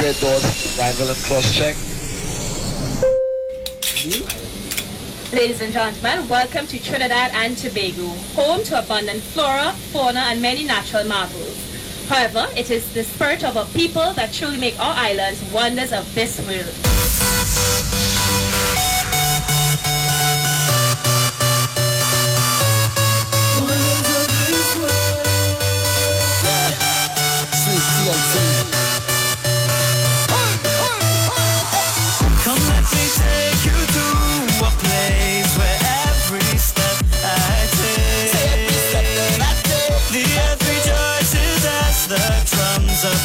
their doors, arrival and cross-check. Ladies and gentlemen, welcome to Trinidad and Tobago, home to abundant flora, fauna, and many natural marvels. However, it is the spirit of our people that truly make our islands wonders of this world. Come let me take you to a place where every step I take, the earth rejoices as the drums of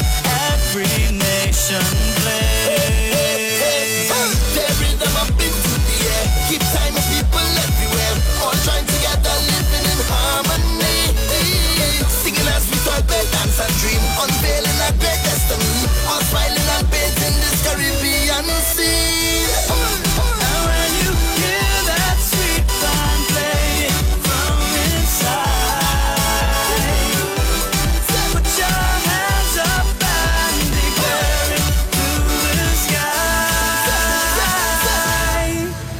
every nation play. The rhythm of beat to the air, keep time of people everywhere, all joined together, living in harmony, singing as we talk, play, dance and dream, unveiling a great destiny, all smiling and painting this Caribbean scene. And when you hear that sweet band playing from inside, put your hands up and declare it to the sky.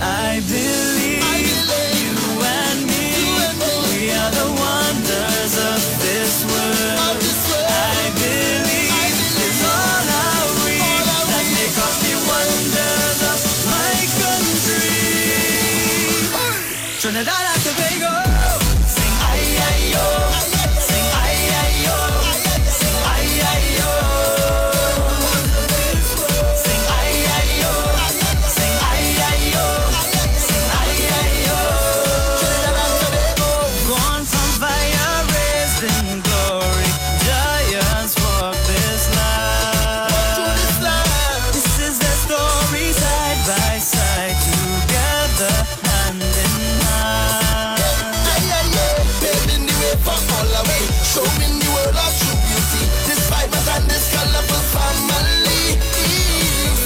I believe you and me, we are the wonders of this world. I believe it's all our we that make us the wonders of my country. Trinidad and Tobago, sing ay-ay-yo, sing ay-ay-yo, sing ay-ay-yo, sing ay-ay-yo, sing ay-ay-yo, sing ay-ay-yo. Trinidad and Tobago, born from fire, raised in glory, giants walk this land. This is their story, side by side, together, hand in hand. Paving the way for all our way, showing the world our true beauty, this vibrant and this colorful family.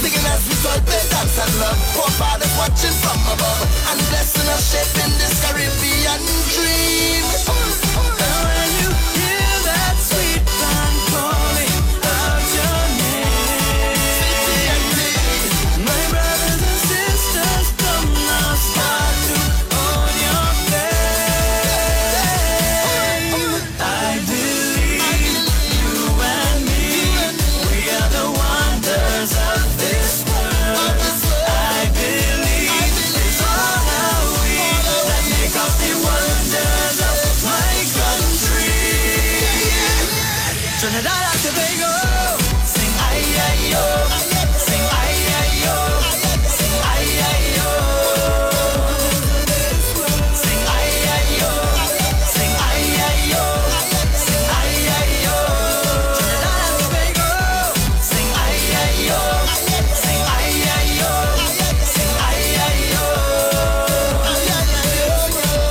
Singing as we talk, play, dance and love, poor fathers watching from above, and blessing us, shaping this Caribbean dream. And when you hear that sweet band calling out your name, my brothers and sisters, come now, start to own your fame. I believe you and me, we are the wonders of this world. I believe it's all how we that make up the wonders of my country. Trinidad and Tobago, sing ay-ay-yo, sing ay-ay-yo, sing ay-ay-yo, sing ay-ay-yo, sing ay-ay-yo, sing ay-ay-yo. Trinidad and Tobago, sing ay-ay-yo, sing ay-ay-yo, sing ay-ay-yo,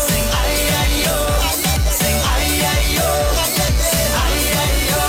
sing ay-ay-yo, sing ay-ay-yo, sing ay-ay-yo.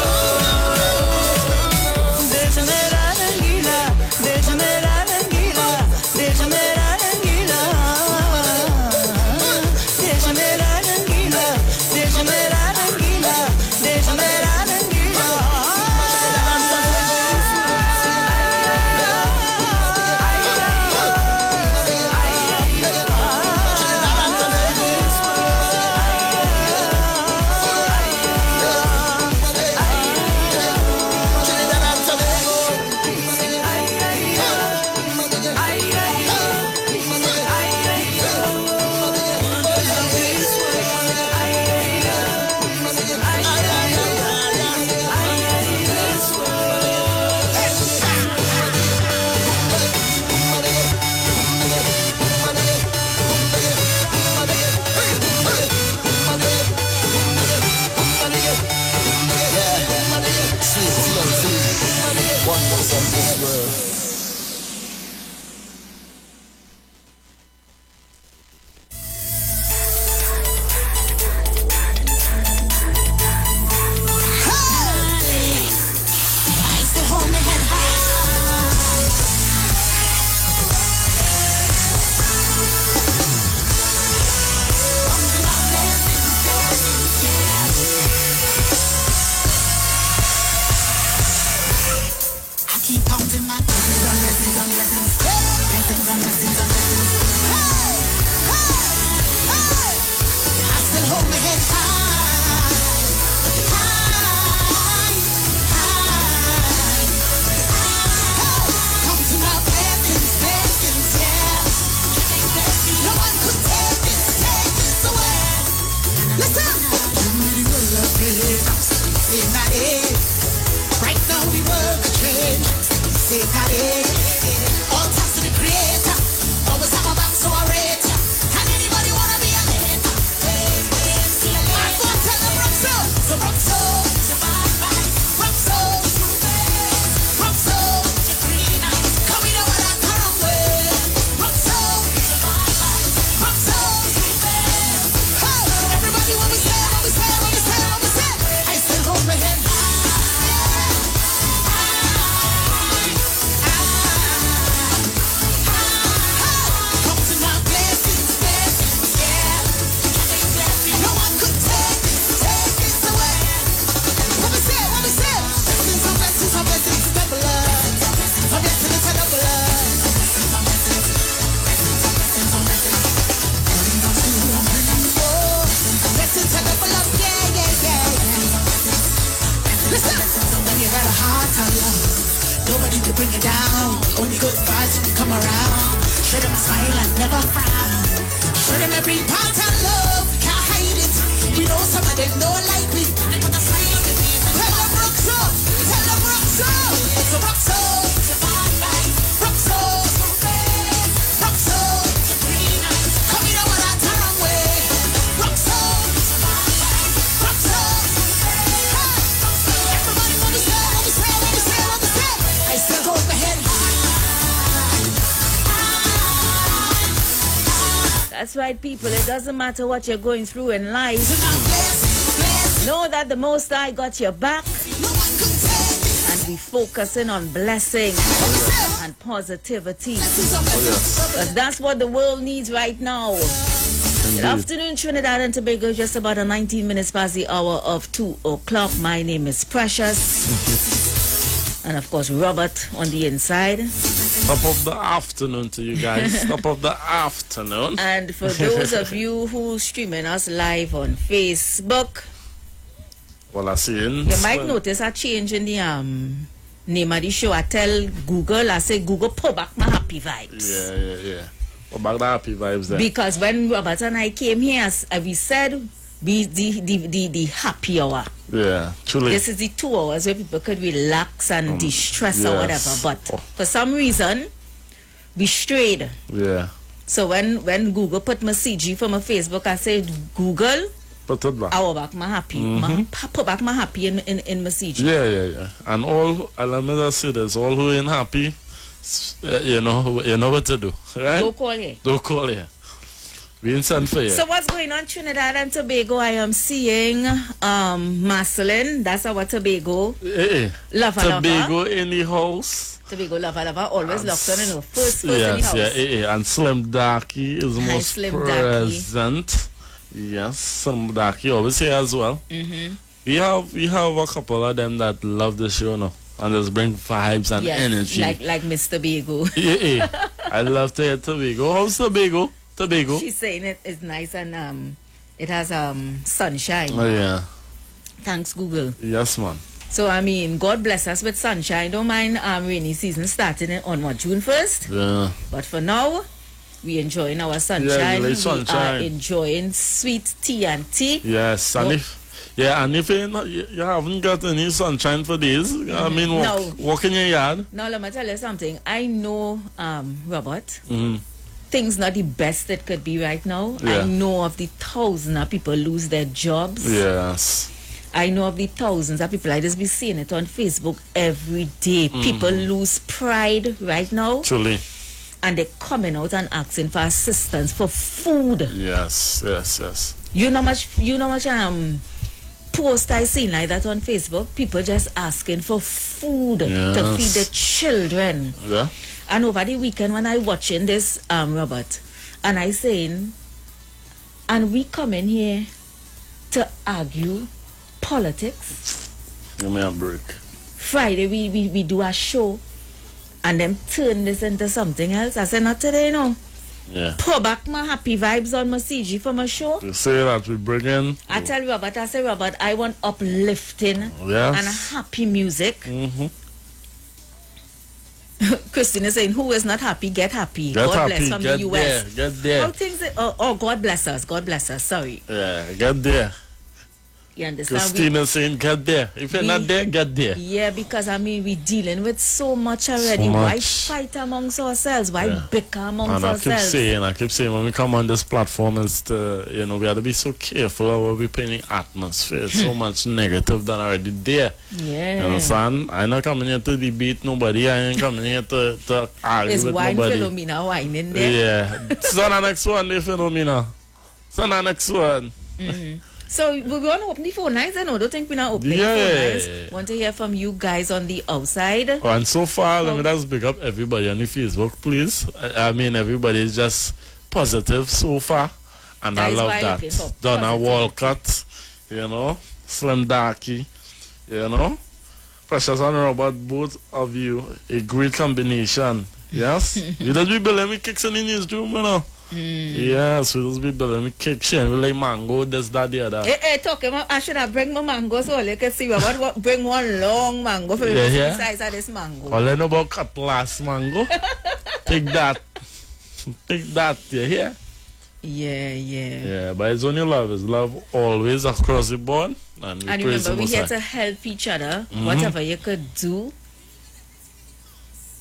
in my head. Right now the world a change. Say that it. All thanks to the creator. Always have a back so I rate ya. And anybody wanna be a hater? I go tell them rock so. So rock so. Rock so. Rock so. Come in over that current way. Rock so. Rock so. Hey, everybody what we say, what we say, what we say, what we say. I still hold my head high. Come to my blessings, blessings, yeah. No one could take this away. What we say, what we say. Blessings on blessings on blessings, double up. On blessings on double up. Blessings on double up, yeah, yeah, yeah. Listen, when you got a heart of love, nobody to bring it down. Only good vibes when you come around. Show them a smile and never frown. Show them every part of love, can't hide it. We know some of them don't like me. Tell them rock so, tell them rock so. It's a rock so, rock so, rock so. Come in over that wrong way. Rock so, rock so. Everybody what we say, what we say, what we say, what we say. I still hold my head high. That's right, people. It doesn't matter what you're going through in life. Know that the Most High got your back, No one could take it. and be focusing on blessing and positivity. Because that's what the world needs right now. Good afternoon, Trinidad and Tobago. Just about 19 minutes past the hour of 2 o'clock. My name is Precious. And of course, Robert on the inside. Top of the afternoon to you guys. Top of the afternoon. And for those of you who streaming us live on Facebook, Well, I see you might notice a change in the name of the show. I tell Google, I say, Google, pull back my happy vibes. Yeah. What about the happy vibes there? Because when Robert and I came here, as we said, be the happy hour. Yeah, truly. This is the 2 hours where people could relax and de-stress or whatever. yes. But for some reason, we strayed. Yeah. So when Google put my CG from my Facebook, I said, Google, Put it back. I will back my happy. Put back my happy in my CG. Yeah. And all, let me just say this, all who ain't happy, you know what to do, right? Don't call here. Don't call here. We ain't sent for you. So what's going on Trinidad and Tobago? I am seeing Marceline, that's our Tobago. Hey, Lava Tobago in the house. Tobago Lava, always locked on in the first in the Yes, house. and Slim Darky is Hi, most Slim Darky. present. Yes, Slim Darky always here as well. We have a couple of them that love the show now and just bring vibes and Yes, energy. like Mr. Tobago. Yeah. I love to hear Tobago. How's Tobago? Tobago. She's saying it is nice and it has sunshine. Oh yeah. Thanks Google. Yes, man. So I mean, God bless us with sunshine. Don't mind rainy season starting on June 1st. Yeah. But for now, we enjoying our sunshine. really We sunshine. are enjoying sweet tea and tea. Yes, and if you haven't got any sunshine for days, I mean, walk in your yard. Now let me tell you something. I know, Robert, Mm-hmm. things not the best it could be right now. Yeah. I know of the thousands of people lose their jobs. Yes. I know of the thousands of people. I just be seeing it on Facebook every day. People lose pride right now, Truly. and they're coming out and asking for assistance for food. Yes. You know much post I seen like that on Facebook. People just asking for food to Yes. feed the children. Yeah. And over the weekend when I watching this, Robert, and I saying, and we come in here to argue politics. Give me a break. Friday we do a show and them turn this into something else. I said, not today, no. Yeah. Pour back my happy vibes on my CG for my show. You say that we bring in. I tell Robert, I want uplifting Yes. and happy music. Mm-hmm. Christine is saying, who is not happy, get happy. Get God happy. bless from Get the US. there. Get there. How things, God bless us, sorry. Yeah. Get there. You understand? Christina saying, get there. If you're not there, get there. Yeah, because I mean, we're dealing with so much already. So Why much. fight amongst ourselves? Why bicker amongst And I ourselves? keep saying, when we come on this platform, it's to, you know, we have to be so careful of what we put in the atmosphere. So much negative that already there. Yeah. You understand? I'm not coming here to debate nobody. I ain't coming here to argue It's with wine nobody. Philomena whining there. Yeah. So the next one, the Philomena. So the next one. So we want to open the phone lines, I know. Don't think we're not opening the Yeah. phone lines. Want to hear from you guys on the outside. Oh, and so far, let me just big up everybody on the Facebook, please. I mean, everybody is just positive so far. And That I is love why I'm that. looking for Donna positivity. Walcott, you know, Slim Darky, you know. Precious and Robert, both of you, a great combination. Yes? You just be building me kicks in the newsroom, you know. Yes, we just be building me kicks in. We like mango, this, that, the other. Hey, talking about, I should have bring my mango so you can see what bring one long mango for Yeah, the yeah. size of this mango. All I know about cut last mango. Take that. Take that, you hear? Yeah. Yeah, but it's only love. It's love always across the board. And we And praise remember, the we're Most here High. to help each other. Whatever you could do.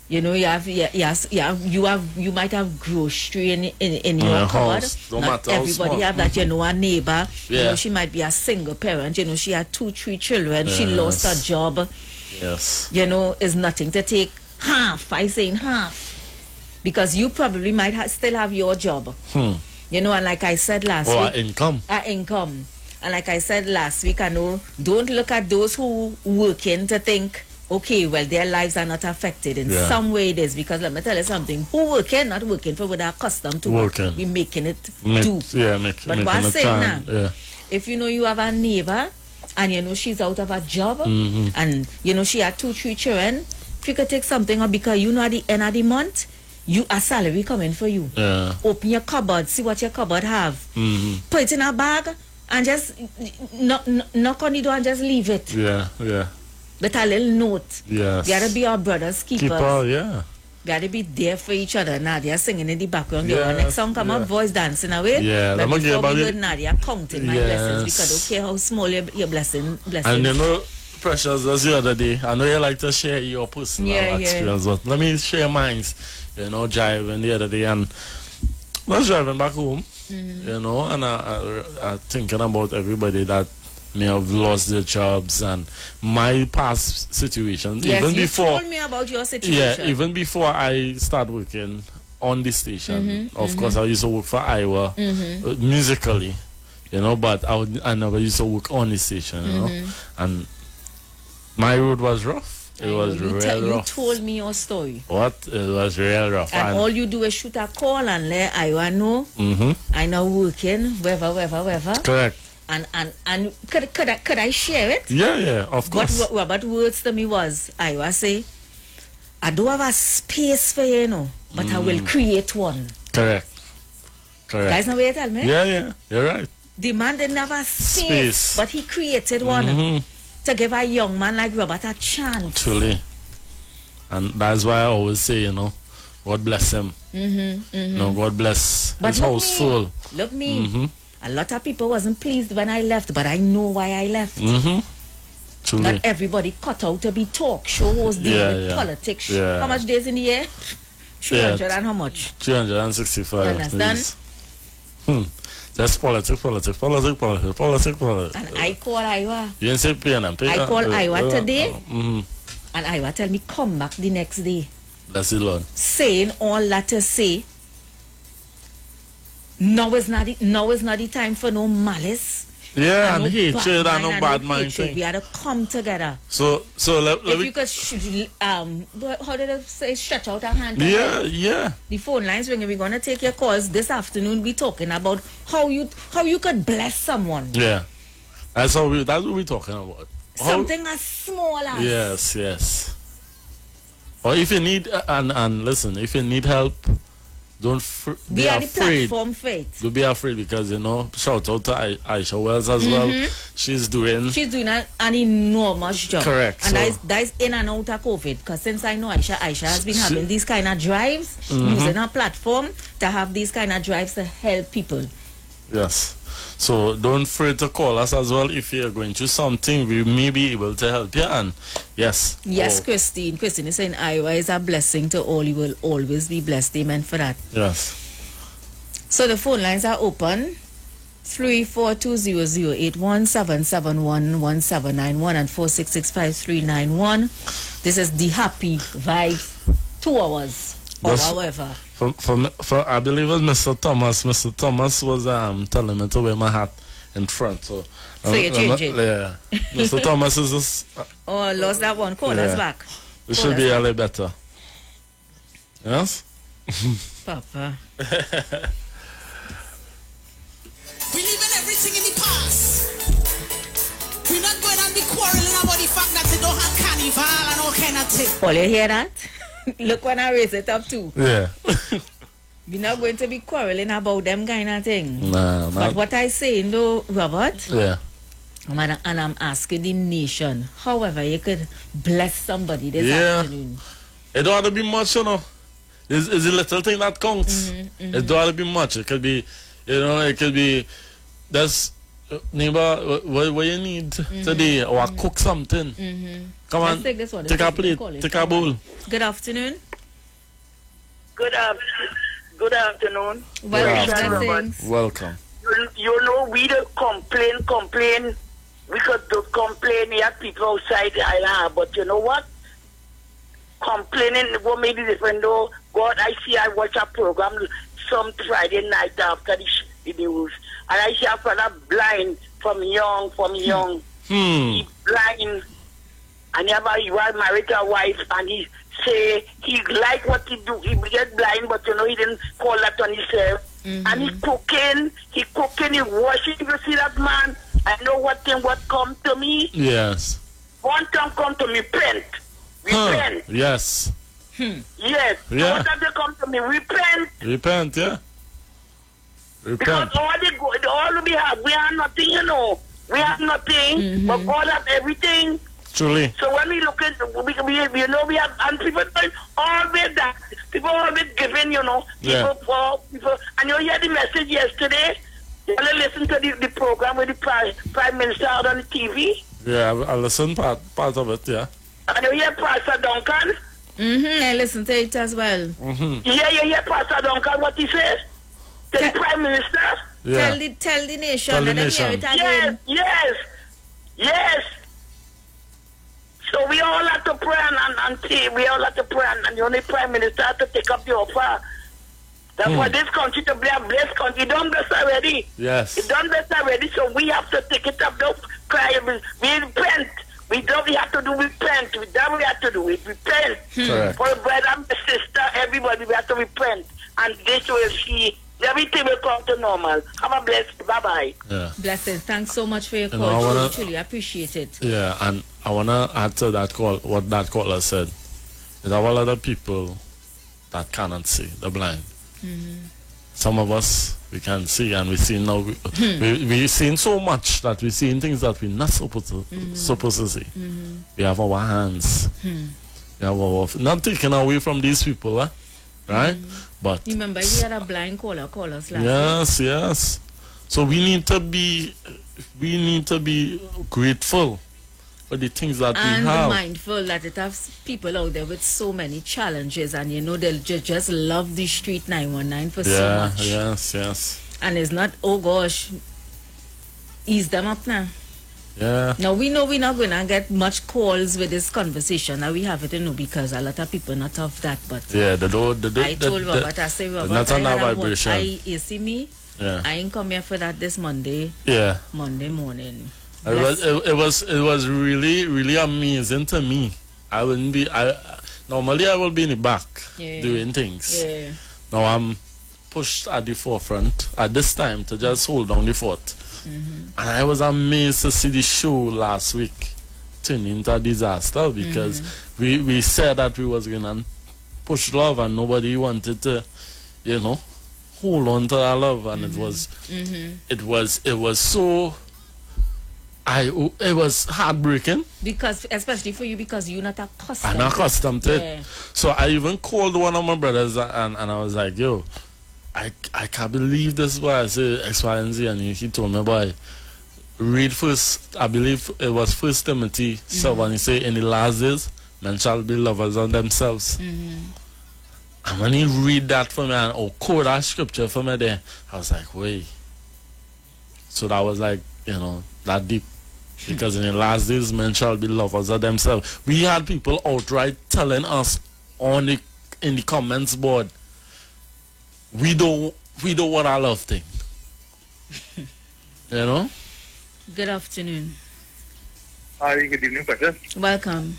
You know, you might have grocery in your your cupboard. house. Don't Not matter how everybody small. have that. You know, a neighbor. You Yeah. know, she might be a single parent. You know, she had 2-3 children. She Yes. lost her job. Yes. You know, it's nothing to take half. I saying half. Because you probably might still have your job. You know, and like I said last Or week, income. our income. And like I said last week, I know, don't look at those who working to think, okay, well, their lives are not affected. In Yeah. some way it is. Because let me tell you something, who working, not working for what they're accustomed to. Working. We making it do. Yeah, But making what I'm a saying time. now, Yeah. if you know you have a neighbor, and you know she's out of a job, and you know she had 2-3 children, if you could take something up because you know at the end of the month, you a salary coming for you. Yeah. Open your cupboard, see what your cupboard have. Put it in a bag and just knock on the door and just leave it. Yeah. Yeah. With a little note. Yes. We gotta be our brothers keepers. Keeper, yeah. We gotta be there for each other. Nadia singing in the background. Yes, Your next song come yeah. up, voice dancing away. Yeah, But let me get before about we it. heard Nadia counting my Yes. blessings because I don't care how small your blessing. And you know, Precious, as the other day, I know you like to share your personal Yeah, yeah. experience, but let me share mine. You know, driving the other day, and I was driving back home, you know, and I thinking about everybody that may have lost their jobs and my past situations. Yes, even you before, told me about your situation. yeah, even before I start working on the station. Of course, I used to work for Iowa musically, you know, but I never used to work on the station, you know, and my road was rough. It was real You rough. told me your story. What? It was real rough. And all you do is shoot a call and let I know I know working, wherever. Correct. And could I share it? Yeah, of What course. Robert words to me was, I was say, I don't have a space for you, know, but I will create one. Correct. Guys, know what you tell me? Yeah, you're right. The man didn't have a space, Space. but he created one to give a young man like Robert a chance. Truly. And that's why I always say, you know, God bless him. You know, God bless But his look house me, full. Look me. A lot of people wasn't pleased when I left, but I know why I left. Truly. Not everybody cut out to be talk shows, deal with yeah. politics. Yeah. How much days in the year? 300 and how much? 365. Understand? please. Just politics. And I call Iowa. You didn't say pay and pay. I call Iowa today. Mm-hmm. And Iowa tell me come back the next day. Bless the Lord. Saying all that to say, now is not the time for no malice. Yeah, and no hatred and no and bad no mind hatred. thing. We had to come together. So let If me. you could, how did I say, stretch out a hand? to help. Yeah. The phone lines ringing. We're gonna take your calls this afternoon. We're talking about how you could bless someone. Yeah. That's what we're talking about. How- Something as small as Yes. Or if you need and listen, if you need help, don't be we are the afraid. platform for it. Don't be afraid because you know. Shout out to Aisha Wells as well. She's doing. She's doing an enormous job. Correct, And so- that is in and out of COVID. Because since I know Aisha has been having these kind of drives, using her platform to have these kind of drives to help people. Yes. So don't afraid to call us as well if you're going through something. We may be able to help you. And yes. Yes, Christine. Christine is saying Iowa is a blessing to all. You will always be blessed. Amen for that. Yes. So the phone lines are open. 342008177111791 and 4665391. This is the Happy Vibes 2 hours or That's- however. For I believe it was Mr. Thomas. Mr. Thomas was telling me to wear my hat in front. So you change it. Yeah. Mr. Thomas is just, Oh, lost that one. Call us Yeah. back. it Call should us be a back. little better. Yes? Papa. We leaving everything in the past. We're not going to be quarreling about the fact that they don't have carnival and all kind of thing. Paul, you hear that? Look when I raise it up too. Yeah. We're not going to be quarreling about them kind of thing. Nah, But not. what I say, though, Robert, Yeah. and I'm asking the nation, however you could bless somebody this Yeah. afternoon. It don't have to be much, you know. It's a little thing that counts. It don't have to be much. It could be, it could be, that's, neighbor, what you need today, or cook something. Come on, Let's take this one. take a Let's plate, call it. take a bowl. Good afternoon. Good afternoon. Welcome, afternoon. blessings. Welcome. You know, we don't complain. We could do complain here, people outside the island. But you know what? Complaining what made it different though. God, I watch a program some Friday night after the news. And I see a brother blind from young. He blind. And he was married to a wife, and he say he like what he do. He get blind, but you know he didn't call that on himself. And he cooking, he washing. You see that man? I know what come to me. Yes. One time come to me, repent. Yes. Yes. Yeah. One time they come to me, repent. Repent, yeah. Because Repent. all we have, we have nothing, you know. We have nothing, but God has everything. Truly. So when we look at, we have, and people always that, people always giving, you know, Yeah. people, and you hear the message yesterday, you want to listen to the program with the Prime Minister out on the TV, Yeah, I listened part of it, yeah. and you hear Pastor Duncan, I listen to it as well. you hear Pastor Duncan, what he says, to the Prime Minister, Yeah. Tell the nation. Tell the Let them hear nation. it again. yes. So we all have to pray and we all have to pray and the only Prime Minister have to take up the offer. That's for this country to be a blessed country. It done blessed already. Yes. It done blessed already, so we have to take it up. Don't cry. We repent. We have to do repent. That we have to do it. Repent. Correct. For brother and sister, everybody, we have to repent. And this will see everything will come to normal. Have a blessed. Bye-bye. Yeah. Blessings. Thanks so much for your And call. I wanna- Truly appreciate it. Yeah, and I want to add to that call, what that caller said. There's a lot of people that cannot see, the blind. Some of us, we can see, and we see now, we've seen so much that we're seeing things that we're not supposed to see. We have our hands. We have our, not taken away from these people, right? But Remember, we had a blind caller call us last week. yes. So we need to be grateful for the things that And we have. mindful that it has people out there with so many challenges, and you know they'll just love the street 919 for so much. Yes. And it's not, oh gosh, ease them up now. Yeah. Now we know we're not going to get much calls with this conversation. Now we have it, because a lot of people not of that. But Yeah, I told Robert, I say, Robert, not on I that had a vibration. you see me? Yeah. I ain't come here for that this Monday morning. It was really amazing to me. Normally I will be in the back doing things. Yeah. Now I'm pushed at the forefront at this time to just hold down the fort. And I was amazed to see the show last week turn into a disaster because we said that we was gonna push love and nobody wanted to, hold on to that love, and it was so it was heartbreaking. Because, especially for you, because you're not accustomed. I'm not accustomed to Yeah. it. So I even called one of my brothers and I was like, yo, I can't believe this boy. I say X, Y, and Z, and he told me, boy, read first, I believe it was 1 Timothy 7, he say, in the last days, men shall be lovers of themselves. And when he read that for me, and quote that scripture for me there, I was like, wait. So that was like, that deep. Because in the last days, men shall be lovers of themselves. We had people outright telling us in the comments board, we don't want our love thing. Good afternoon. Hi, good evening, Precious. Welcome.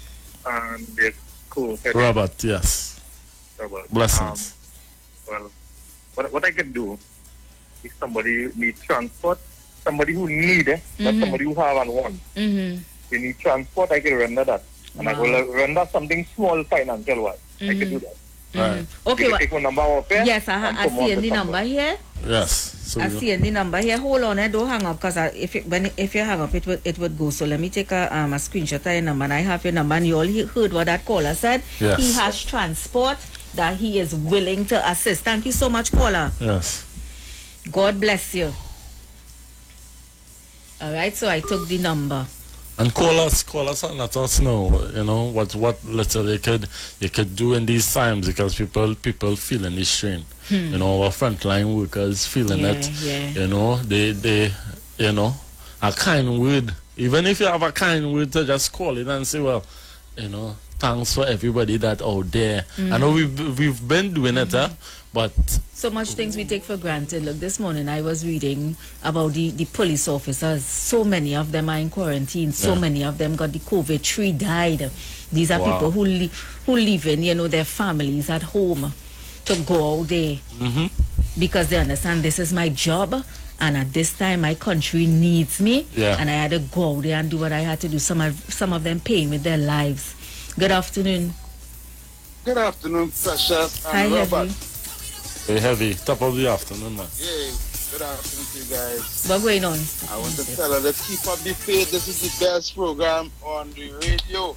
Cool. Robert, yes. Robert. Blessings. Well, what I could do if somebody needs transport, somebody who need it, not somebody who have and want. They need transport, I can render that. And I will render something small financial wise. I can do that. Right. Okay. Take my number off here. Yes, I see the number here. Yes. So I see the number here. Hold on, don't hang up, because if you hang up, it would go. So let me take a screenshot of your number. And I have your number, and you all heard what that caller said. Yes. He has transport that he is willing to assist. Thank you so much, caller. Yes. God bless you. All right, so I took the number. And call us and let us know, what little you could do in these times, because people feeling this strain. Our frontline workers feeling it. They a kind word. Even if you have a kind word, to just call it and say, well, thanks for everybody that out there. I know we've been doing it, but so much things we take for granted. Look, this morning I was reading about the police officers. So many of them are in quarantine. So many of them got the COVID. 3 died. These are people who live in, their families at home to go out there because they understand this is my job. And at this time, my country needs me, and I had to go out there and do what I had to do. Some of them paying with their lives. Good afternoon. Good afternoon, Precious. Hi, Robert. Hey, Heavy. Top of the afternoon, man. Yeah, good afternoon to you guys. What's going on? I want to tell her to keep up the faith. This is the best program on the radio.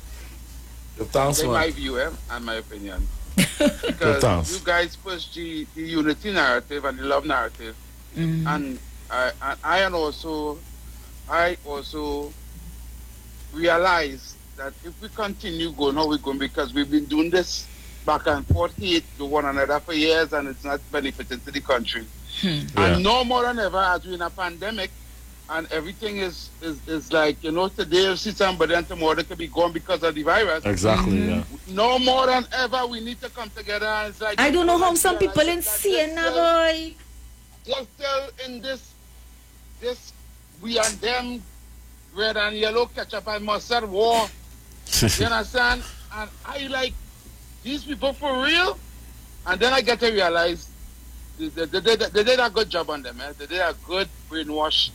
Thanks, in man. my view, and my opinion. Because you guys push the unity narrative and the love narrative. And I also realize that if we continue going how we're going, because we've been doing this back and forth hate to one another for years, and it's not benefiting to the country. And no more than ever, as we're in a pandemic, and everything is like, today you see somebody and tomorrow they could be gone because of the virus. Exactly, yeah. No more than ever, we need to come together. And it's like, I don't know how some people insane now, boy. They're still in this we and them red and yellow ketchup and mustard war. You understand? And I like these people for real. And then I get to realize they did a good job on them, man. They did a good brainwash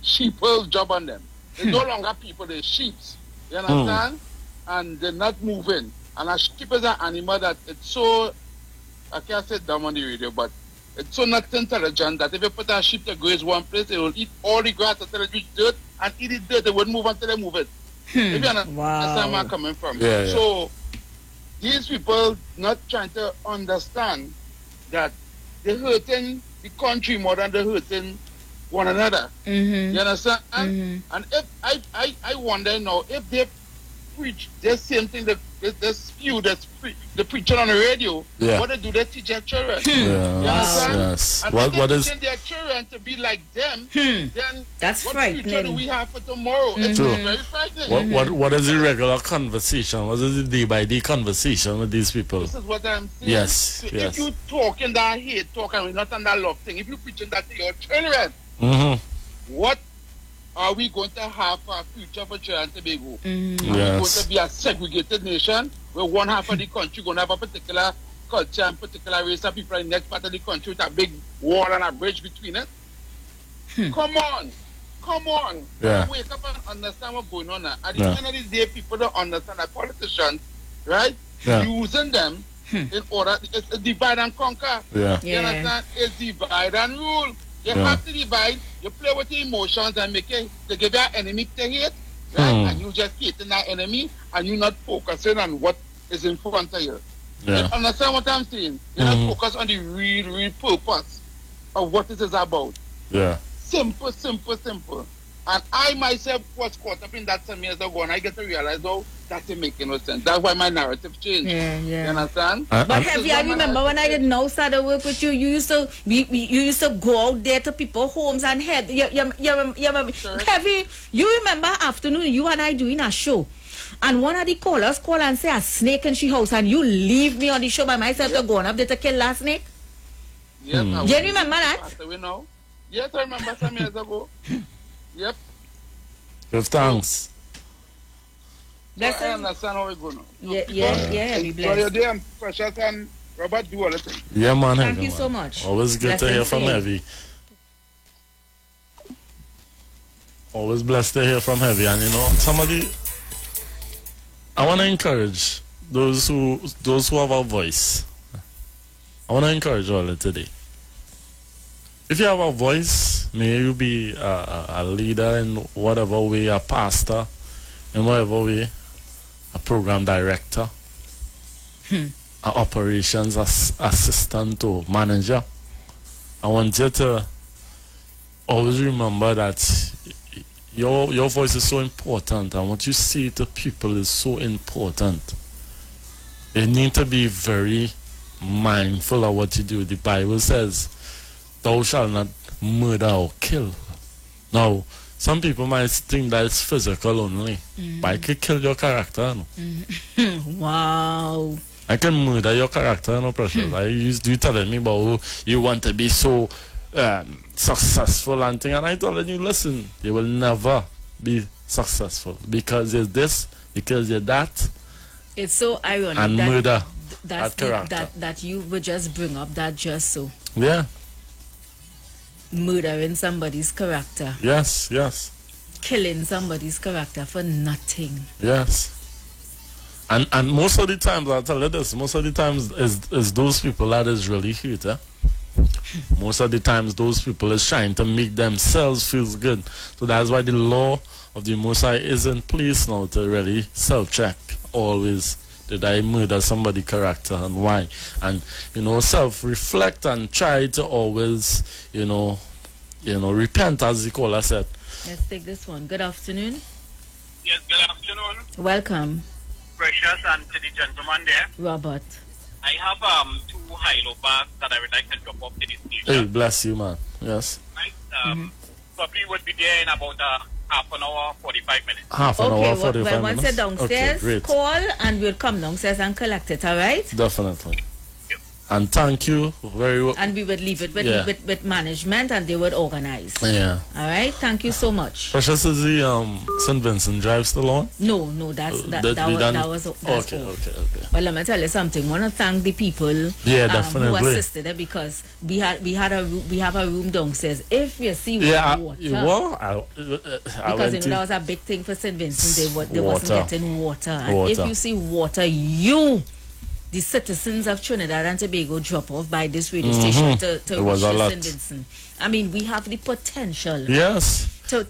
sheeple job on them. They're no longer people, they're sheeps. You understand? And they're not moving. And a sheep is an animal that it's so, I can't say dumb on the radio, but it's so not intelligent that if you put a sheep to graze one place, it will eat all the grass until it reaches dirt, and eat it dirt, it won't move until they move it. If you understand where I'm coming from. So these people not trying to understand that they're hurting the country more than they're hurting one another. You understand? And if I wonder now, if they preach the same thing, the preaching on the radio, what they do, they teach their children. You understand? Yes. And What is teaching their children to be like them, then that's what frightening. future do we have for tomorrow? It's very frightening. What is the regular conversation? What is the day-by-day conversation with these people? This is what I'm saying. Yes, So yes. if you talking that hate talk and we're not on that love thing, if you preaching that to your children, what are we going to have for a future for Trinidad and Tobago? Are we going to be a segregated nation where one half of the country going to have a particular culture and particular race of people in the next part of the country with a big wall and a bridge between it? Come on. Wake up and understand what's going on now. At the end of the day, people don't understand that politicians, right? Using them in order, it's a divide and conquer. You understand? It's divide and rule. You have to divide, you play with the emotions and make it, to give your enemy to hate, right? And you just hating that enemy and you're not focusing on what is in front of you. Yeah. You understand what I'm saying? You know, focus on the real purpose of what it is about. Yeah. Simple. And I myself was caught up in that some years ago, and I get to realize, oh, that didn't make no sense. That's why my narrative changed. Yeah. You understand? But Heavy, I remember when I didn't know started work with you, you used to go out there to people's homes and head. Sure. Heavy, you remember afternoon you and I doing a show. And one of the callers call and say a snake in she house, and you leave me on the show by myself to go on up there to kill last snake? Yes, You remember that? We know. Yes, I remember some years ago. Yep. Give thanks. So I understand how it goes now. Yeah, Heavy, So bless. you're there, Precious and Robert do all the thing. Yeah, man. Thank Heavy, you man. so much. Always good to hear from Blessings. Heavy. Always blessed to hear from Heavy. And you know, somebody, I want to encourage those who have a voice. I want to encourage all of today. If you have a voice, may you be a leader in whatever way, a pastor, in whatever way, a program director, an operations assistant or manager. I want you to always remember that your voice is so important, and what you say to people is so important. You need to be very mindful of what you do. The Bible says, thou shalt not murder or kill. Now, some people might think that it's physical only, but I could kill your character. No? Wow. I can murder your character, no pressure. You telling me about oh, you want to be so successful and thing, and I told you, listen, you will never be successful because you're this, because you're that, It's so ironic and that murder that's that character. that you would just bring up that just so. Yeah. Murdering somebody's character. Yes. Killing somebody's character for nothing. Yes. And most of the times, I'll tell you this, most of the times is those people that is really hurt, eh? Most of the times those people is trying to make themselves feel good. So that's why the law of the Most High is in place now to really self-check always. Did I murder somebody's character and why? And, self-reflect and try to always, repent, as the caller said. Let's take this one. Good afternoon. Yes, good afternoon. Welcome, Precious and to the gentleman there. Robert. I have 2 high-low bags that I would like to drop off to this Hey, station. bless you, man. Yes. Right? Probably would be there in about half an hour, 45 minutes. Half an hour, 45 minutes. Once you're downstairs, Okay, great. call and we'll come downstairs and collect it, all right? Definitely. And thank you very much. And we would leave it Yeah. with management and they would organize. Yeah. All right? Thank you so much. Precious, is the St. Vincent Drive still on? No, that was Okay. Well, let me tell you something. I want to thank the people Yeah, who definitely. assisted it because we have a room downstairs. If you see water, because that was a big thing for St. Vincent. They wasn't getting water. And if you see water, the citizens of Trinidad and Tobago drop off by this radio station to reach St. Vincent. I mean, we have the potential. Yes. To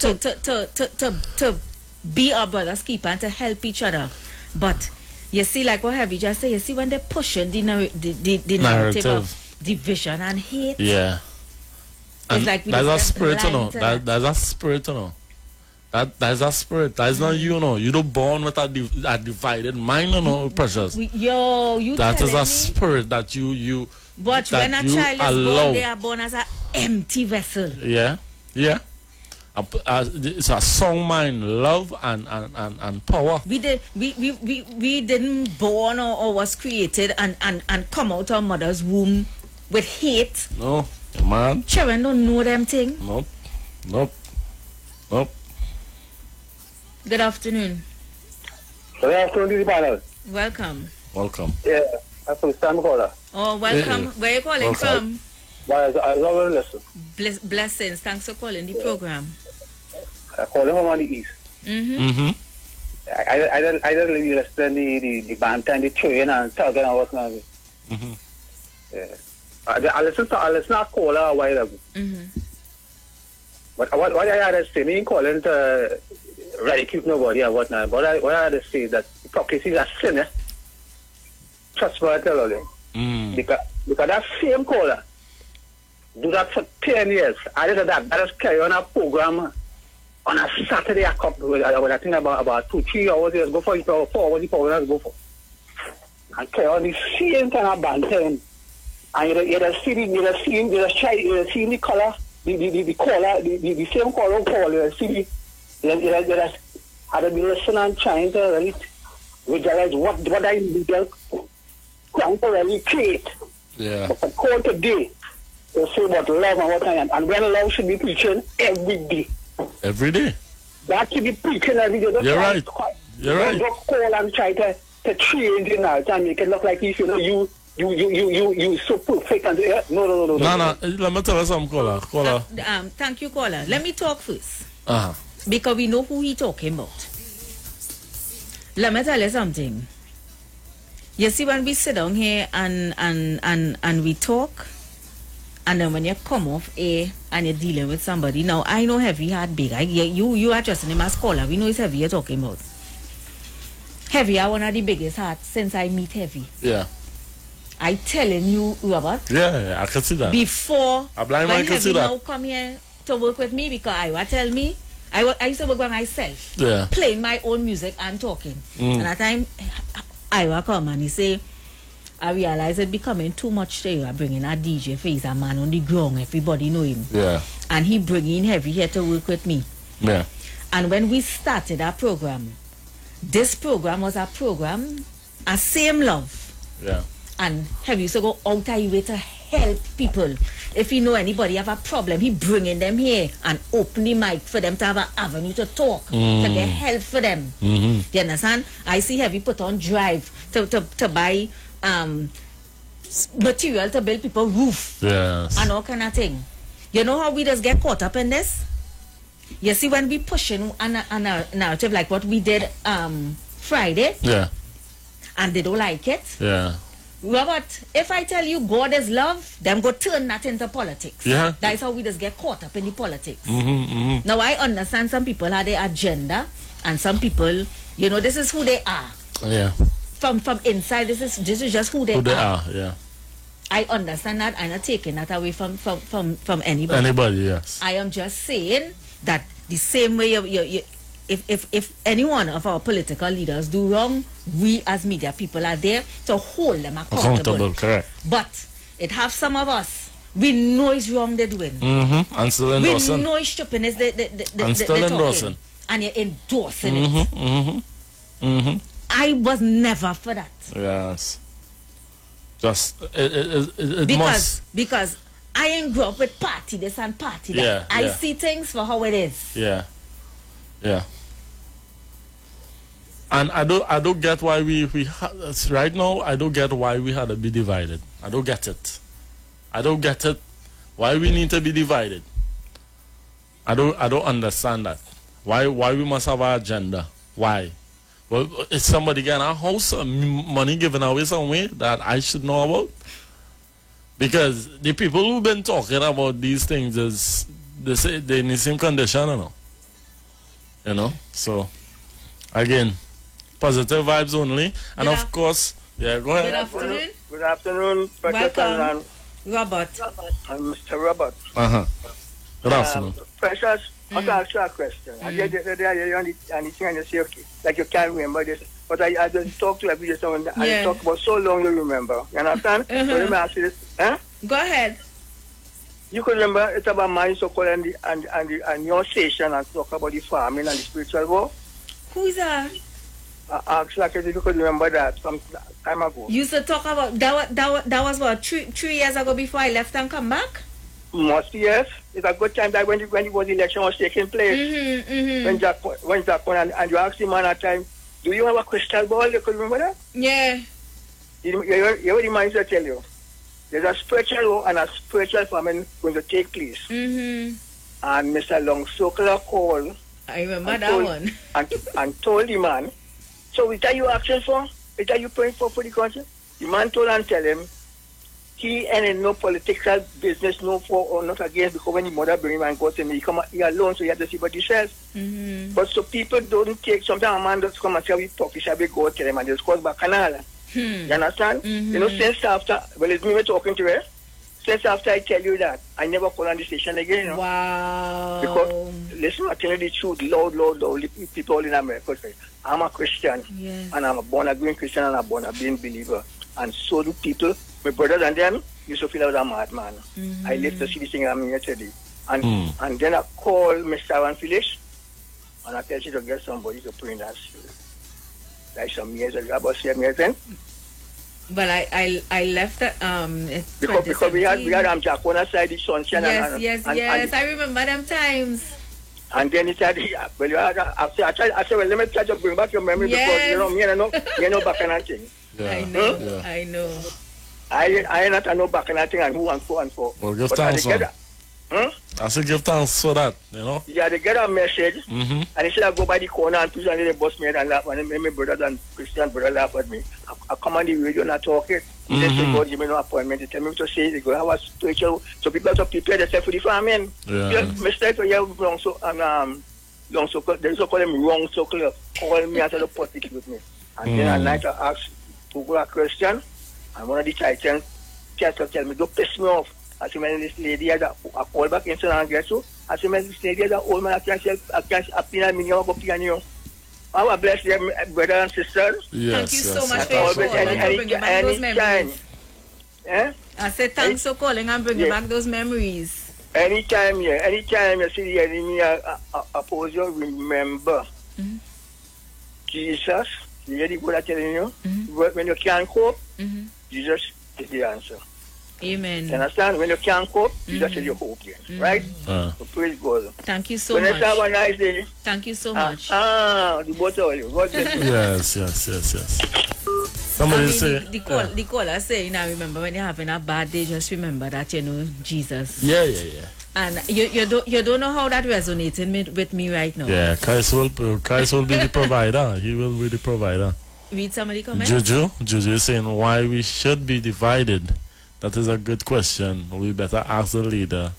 be our brother's keeper and to help each other. But you see, like what have you just said, you see when they're pushing the narrative of division and hate. Yeah. And like we that's a just spirit, blind to that. That's a spirit, That's a spirit. That's not you, You don't born with a divided mind, Precious. That is a spirit that you. But that when a you child is allow. born, they are born as an empty vessel. Yeah. It's a sound mind, love and power. We didn't born or was created and come out our mother's womb with hate. No, man. Children don't know them thing. Nope. Good afternoon. Good afternoon to the panel. Welcome. Yeah, I'm from Stan caller. Oh, welcome. Where are you calling from? Well, I was always listen. Blessings. Thanks for calling the program. I call him on the east. I don't really listen to the band and the train and talking and whatnot. Yeah. I listen to caller a while ago. But what I had to say, me calling to ridicule nobody or whatnot, but what I had to say that hypocrisy is a sin, Trust me, I tell you. Because that same caller do that for 10 years. I did that. That is carry on a program on a Saturday. I think about 2-3 hours. Years go for 4 hours. The program go for. And carry on the same kind of banter. And you see the color, the caller, the same caller call. You see the had to be listening and trying to really realize what I need to really create. Yeah. But the call today, they say about love and what I am. And when love should be preaching every day. Every day? That should be preaching every day. You're right. You're right. Don't call and try to change it now and make it look like if you so perfect and no. No. Let me tell you something, caller. Thank you, caller. Let me talk first. Because we know who he talking about. Let me tell you something. You see, when we sit down here and we talk, and then when you come off air and you're dealing with somebody, now I know Heavy had big. You are just him as caller. We know it's Heavy you're talking about. Heavy are one of the biggest hearts since I meet Heavy. Yeah. I telling you, Robert. Yeah, I can see that. Before when Heavy now come here to work with me, because I tell me, I used to work by myself. Yeah. Playing my own music and talking. And at that time, I will come and he say, I realize it becoming too much to you. I bring in a DJ face, a man on the ground, everybody know him. Yeah. And he bring in Heavy here to work with me. Yeah. And when we started our program, this program was a program, a same love. Yeah. And Heavy used to go out of his way to help people. If you know anybody have a problem, he bringing them here and open the mic for them to have an avenue to talk, to get help for them. You understand? I see Heavy put on drive to buy material to build people roof. Yes. And all kind of thing. You know how we just get caught up in this? You see, when we pushing a narrative like what we did Friday, yeah, and they don't like it, yeah. Robert, if I tell you God is love, them go turn that into politics. Yeah. That's how we just get caught up in the politics. Now I understand some people have their agenda, and some people, you know, this is who they are. Yeah. From inside, this is just who they are. Yeah. I understand that. I'm not taking that away from anybody. Anybody, yes. I am just saying that the same way if any one of our political leaders do wrong, we as media people are there to hold them accountable. Correct. But it have some of us, we know it's wrong they're doing. And still endorsing. We know it's stupidness they're still endorsing. And you're endorsing it. I was never for that. Yes. Just it must. Because I ain't grew up with party this and party that. Yeah, I see things for how it is. Yeah. Yeah. And I don't get why we right now. I don't get why we had to be divided. I don't get it. I don't get it. Why we need to be divided? I don't understand that. Why we must have our agenda? Why? Well, is somebody getting a house, money given away somewhere that I should know about? Because the people who've been talking about these things is they say they're in the same condition, you know. So again, positive vibes only, and of course, yeah. Go ahead. Good afternoon. Good afternoon, Welcome, Robert. I'm Mr. Robert. Good afternoon. Precious, I want to ask you a question. I get the idea on the thing and you say, okay, like you can't remember this. But I just talk to every day and I talk about so long you remember. You understand? So let me ask you this. Go ahead. You could remember it's about mine so-called and your station and talk about the farming and the spiritual world. Who's that? I asked like if you could remember that some time ago. You used to talk about that was what 3 years ago before I left and come back? Must be, yes. It's a good time that when it was election was taking place. When Jack won and you asked him man at time, do you have a crystal ball? You could remember that? Yeah. You what the man used to tell you? There's a spiritual law and a spiritual famine going to take place. And Mr. Long Circular called. I remember that one. and told the man, so is that you asking for? Is that you praying for the country? The man told and tell him, he ain't no political business, no for or not against, because when the mother bring him and go to me, he alone, so he has to see what he says. But so people don't take, sometimes a man does come and say, we talk, he shall be go tell him and just cause bacchanal. You understand? You know, since after, well, it's me we're talking to her. Since after I tell you that, I never call on the station again. You know? Wow. Because, listen, I tell you the truth, loud, people in America say, I'm a Christian, and I'm a born-again Christian, and I'm a born-again believer. And so do people, my brothers and them, used to feel I was a madman. I live to see this thing I'm here today. And then I call Mr. Aaron Phillips, and I tell you to get somebody to pray in that school. Like some years ago, about 7 years then. But I left because we had Jack on our side, the sunshine. Yes, I remember them times. And then he said, well, I said, well, let me try to bring back your memory because, you know, me and you know back and thing. I know, I know. I not know back and thing and who and so and so. Well, give thanks for that. I said give thanks for that, you know. Yeah, they get a message, and they said I go by the corner and push and they bust me and laugh, and my brothers and Christian brother laugh at me. I come on the radio and I talk it. They say, God, give me no appointment. They tell me to say, they go, I was spiritual. So people have to prepare themselves for the famine. Yeah. Mr. So yeah, wrong so, long circle, they used to call them wrong circle, call me and say, politics with me. And then at night I asked to go a question, and one of the Titans tell me, don't piss me off. I said, man, this lady had a call back in and get so. I said, man, this lady had an old man, I can't appeal a million go piano. I will bless them, brothers and sisters. Thank you so much for your call and bringing back those memories. I said, thanks for calling and bringing back those memories. Anytime you see the enemy oppose you, remember Jesus, you hear the word I'm telling you? When you can't cope, Jesus is the answer. Amen. You understand? When you can't cope, you just say you hope again. Right? So praise God. Thank you so much. Have a nice day. Thank you so much. The both of you. God bless you. Yes. Somebody say the caller saying, I remember when you're having a bad day, just remember that you know Jesus. Yeah. And you don't know how that resonated with me right now. Yeah, Christ will be the provider. He will be the provider. Read somebody comment. Juju is saying why we should be divided. That is a good question. We better ask the leader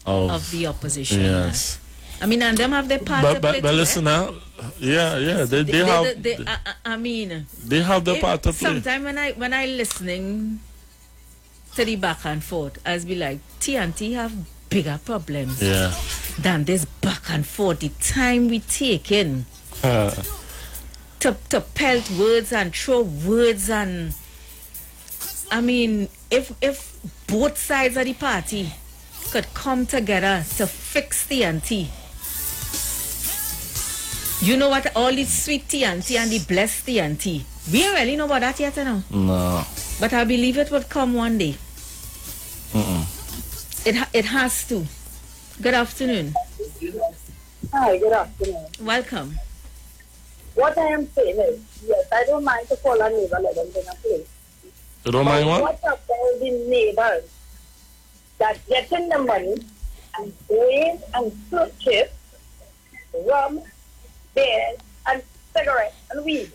of the opposition. Yes. I mean, and them have their part to play. But listen now. Yeah. They have. They have the part to play. Sometimes when I listening to the back and forth, I be like, TNT have bigger problems than this back and forth. The time we take in to pelt words and throw words and. I mean, if both sides of the party could come together to fix TNT, you know what? All the sweet TNT and the blessed TNT, we don't really know about that yet, you know. No. But I believe it would come one day. It has to. Good afternoon. Hi, good afternoon. Welcome. What I am saying is, yes, I don't mind to call a neighbor, let them bring a place. You don't mind what? What about the neighbors that getting the money and going and purchase rum, beer, and cigarettes and weed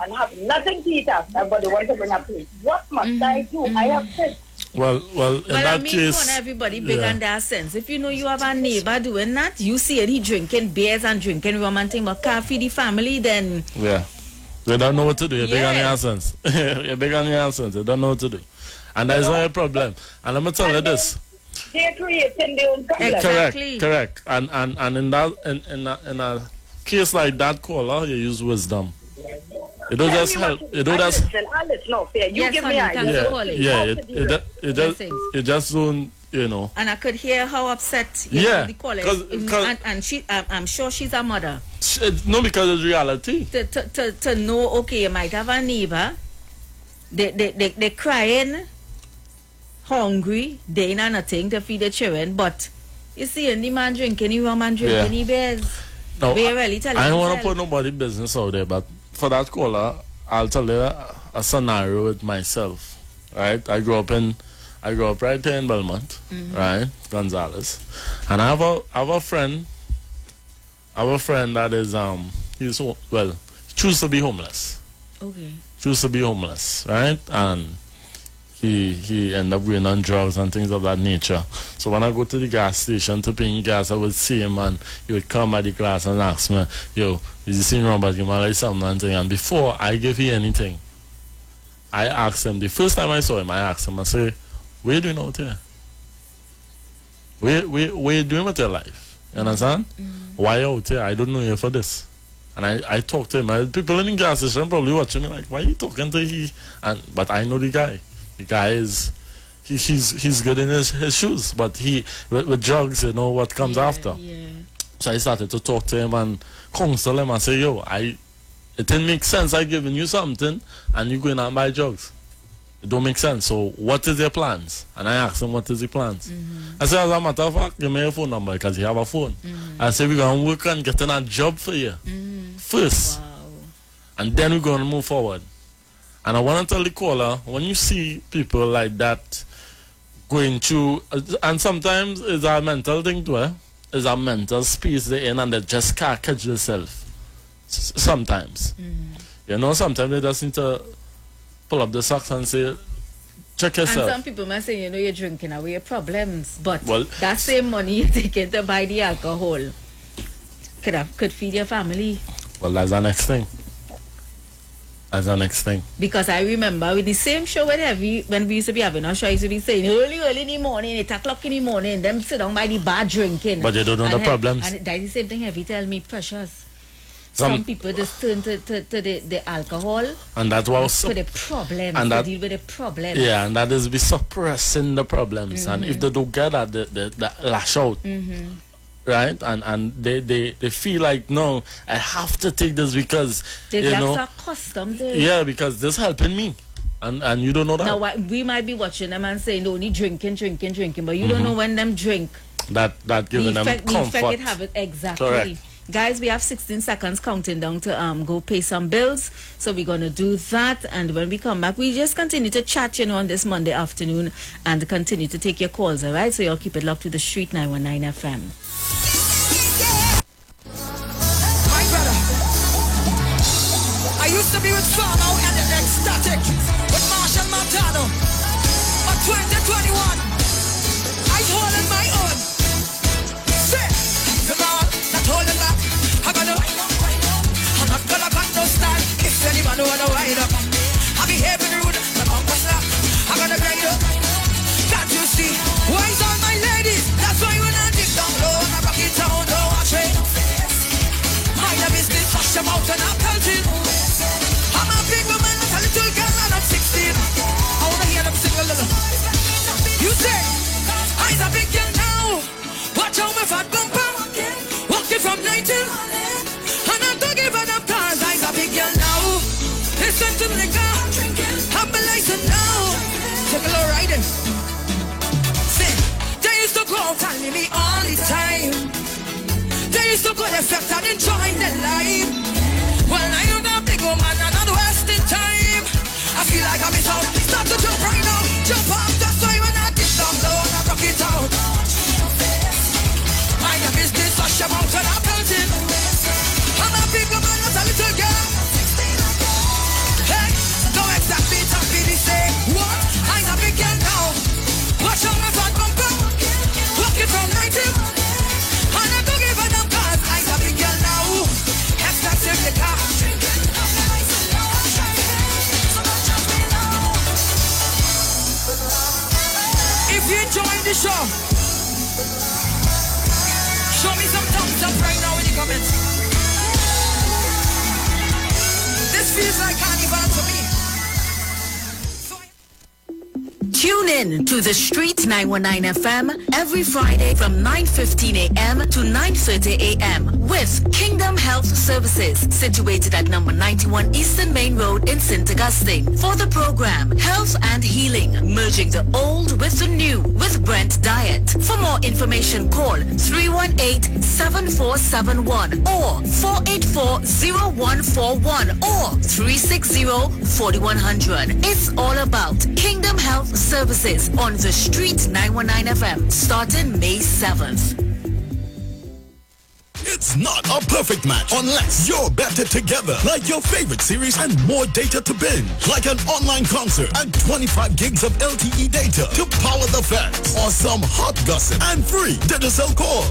and have nothing to eat after, but they want to bring a plate? What must I do? I have kids. Well, in that case, everybody big on their sense. If you know you have a neighbor doing that, you see it, he drinking beers and drinking rum and thing, but can't feed the family, then they don't know what to do. You're big on your sense. You're big on your sense. They don't know what to do. And that is not a problem. And let me tell you this. They're creating their own problem. Correct. And in a case like that, caller, you use wisdom. It don't just help. It don't just. No, fair. You give me idea. It just don't, you know. And I could hear how upset the caller is. And she, I'm sure she's a mother. No, because it's reality. To know, okay, you might have a neighbor. They crying, hungry. They ain't nothing to feed the children. But you see, any man drinking, any woman drinking, any beers. No, I don't want to put nobody business out there, but for that caller, I'll tell you a scenario with myself. Right, I grew up right here in Belmont, right, Gonzales, and I have a friend. I have a friend that is choose to be homeless. Okay. Choose to be homeless, right, and he ended up going on drugs and things of that nature. So when I go to the gas station to pay gas, I would see him and he would come at the glass and ask me, yo, is this thing wrong about him? I like something and thing. And before I give you anything, I asked him, the first time I saw him, I asked him, I say, what are you doing out here? What are you doing with your life? You understand? Why you out here? I don't know you for this. And I talked to him. People in the gas station probably watching me like, why are you talking to he? But I know the guy. The guy is, he's good in his shoes. But with drugs, you know what comes after. Yeah. So I started to talk to him and counsel him and say, yo, it didn't make sense I giving you something and you going out and buy drugs. It don't make sense. So what is your plans? And I asked him what is the plans. I said, as a matter of fact, give me your phone number because you have a phone. I said, we're going to work on getting a job for you first. Wow. And then we're going to move forward. And I want to tell the caller, when you see people like that going through, and sometimes it's a mental thing too, it's a mental space they're in and they just can't catch themselves. Sometimes. You know, sometimes they just need to pull up the socks and say, check yourself. And some people might say, you know, you're drinking away your problems, but that same money you're taking to buy the alcohol could feed your family. Well, that's the next thing. That's the next thing. Because I remember with the same show when we used to be having our show, I used to be saying early in the morning, 8 o'clock in the morning, them sit down by the bar drinking. But they don't know the problems. And that's the same thing Heavy tell me, Precious. Some people just turn to the alcohol and that was for the problems, and to deal with the problems. Yeah, and that is be suppressing the problems. And if they don't get that, they lash out. Right? And they feel like, no, I have to take this because, they are accustomed to it. Yeah, because this helping me. And you don't know that. Now, we might be watching them and saying, only drinking, but you don't know when them drink. That giving them comfort. The effect it have it, exactly. Correct. Guys, we have 16 seconds counting down to go pay some bills. So we're going to do that. And when we come back, we just continue to chat, you know, on this Monday afternoon and continue to take your calls, all right? So you'll keep it locked to the Street 919 FM. My brother, I used to be with Farmo and the Ecstatic with Marshall Montano. But 2021, I'm holding my own. Say, the Lord, not holding back. I'm not gonna cut no style. If anyone wanna ride up, I'll be heavy rude, the bumper slap. I'm gonna grind up. Can't you see? Wise on my ladies. That's why when I dip down low and I rock it down, don't watch it. Mind the business, flush them out and I'm pelting. I'm a big woman, a little girl and I'm 16. I wanna hear them sing a little. You say, I's a big girl now. Watch out my fat bumper. Walking from 19. And I don't give a damn cause I's a big girl now. Listen to the car. I'm a license now. Take a little riding. Say, they used to go telling me all the time. They used to go to fest and enjoy their life. Well, I am a big woman and I'm wasting time. I feel like I'm out. Start to jump right now. Jump up, that's why when I dip down low and I rock it out. Mind your business, flush your mouth and I'm pelting. I'm a big woman, not a little girl. Hey, don't exactly talk me the same. What? I'm a big girl now. Watch out my fat bumper. Walking from 19. And I don't give a damn cause I'm a big girl now. Expensive liquor. If you enjoy the show, show me some thumbs up right now in the comments. This feels like carnival to me. Tune in to the Street 919 FM every Friday from 9:15 a.m. to 9:30 a.m. with Kingdom Health Services, situated at number 91 Eastern Main Road in St. Augustine. For the program, Health and Healing, merging the old with the new with Brent Diet. For more information, call 318-7471 or 484-0141 or 360-4100. It's all about Kingdom Health Services on the Street 919 FM, starting May 7th. It's not a perfect match unless you're better together. Like your favorite series and more data to binge. Like an online concert and 25 gigs of LTE data to power the fans. Or some hot gossip and free Digicel calls.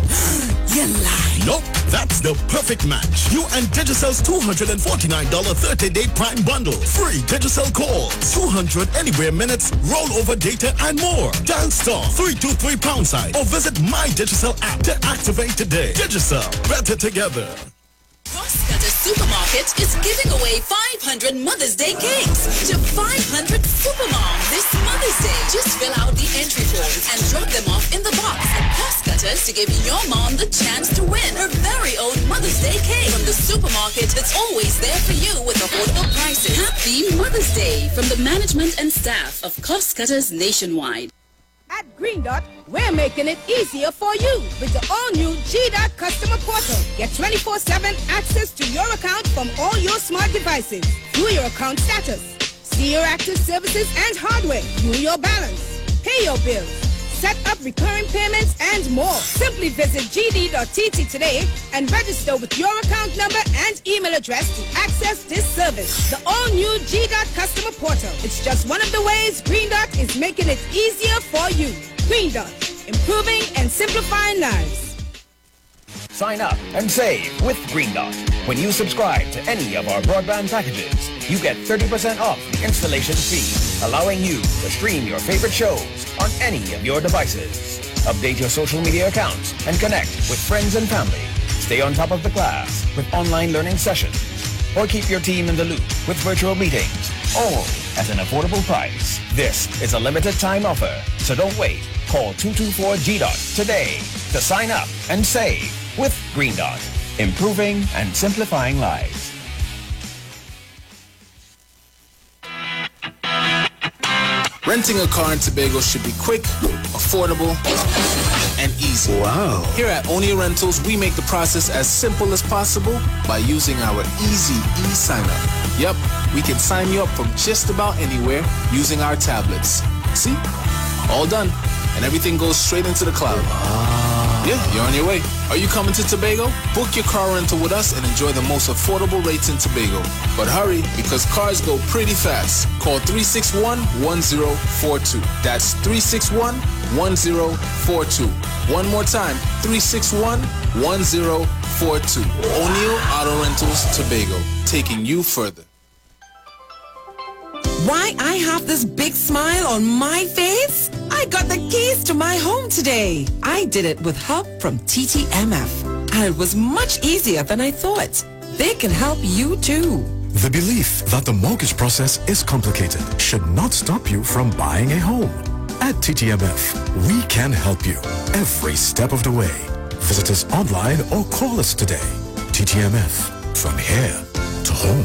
You lie. Nope, that's the perfect match. You and Digicel's $249 30-day Prime bundle. Free Digicel calls, 200 anywhere minutes, rollover data and more. Dial star 323 # or visit My Digicel app to activate today. Digicel, better together. Crosscutter Supermarket is giving away 500 Mother's Day cakes to 500 supermoms this Mother's Day. Just fill out the entry form and drop them off in the box at Crosscutters to give your mom the chance to win her very own Mother's Day cake from the supermarket that's always there for you with affordable prices. Happy Mother's Day from the management and staff of Crosscutters nationwide. At Green Dot, we're making it easier for you with the all-new G-Dot customer portal. Get 24/7 access to your account from all your smart devices. View your account status, see your active services and hardware, view your balance, pay your bills, set up recurring payments, and more. Simply visit gd.tt today and register with your account number and email address to access this service. The all-new G-Dot customer portal. It's just one of the ways Green Dot is making it easier for you. Green Dot, improving and simplifying lives. Sign up and save with Green Dot. When you subscribe to any of our broadband packages, you get 30% off the installation fee, allowing you to stream your favorite shows on any of your devices. Update your social media accounts and connect with friends and family. Stay on top of the class with online learning sessions. Or keep your team in the loop with virtual meetings, all at an affordable price. This is a limited time offer, so don't wait. Call 224-G-DOT today to sign up and save with Green Dot, improving and simplifying lives. Renting a car in Tobago should be quick, affordable, and easy. Wow. Here at Onia Rentals, we make the process as simple as possible by using our easy e-sign-up. Yep, we can sign you up from just about anywhere using our tablets. See? All done. And everything goes straight into the cloud. Yeah, you're on your way. Are you coming to Tobago? Book your car rental with us and enjoy the most affordable rates in Tobago. But hurry, because cars go pretty fast. Call 361-1042. That's 361-1042. One more time, 361-1042. O'Neill Auto Rentals, Tobago, taking you further. Why I have this big smile on my face? I got the keys to my home today. I did it with help from TTMF. And it was much easier than I thought. They can help you too. The belief that the mortgage process is complicated should not stop you from buying a home. At TTMF, we can help you every step of the way. Visit us online or call us today. TTMF, from here to home.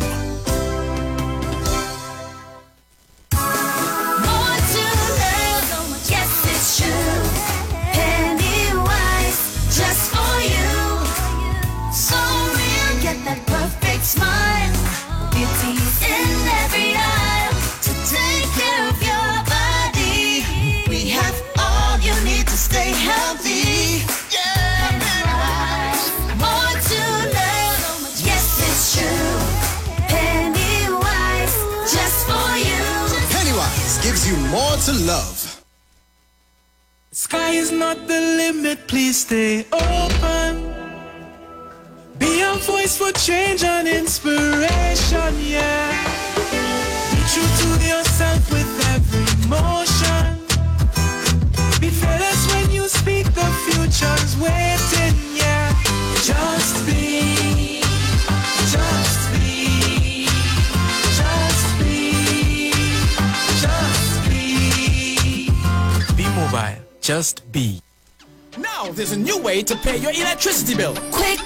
Smile, beauty's in every aisle to take care of your body. We have all you need to stay healthy. Yeah, more to love. Yes, it's true. Pennywise, just for you. Pennywise gives you more to love. Sky is not the limit, please stay open. Be a voice for change and inspiration, yeah. Be true to yourself with every motion. Be fearless when you speak, the future's waiting, yeah. Just be, just be, just be, just be. Be mobile, just be. Now there's a new way to pay your electricity bill. Quick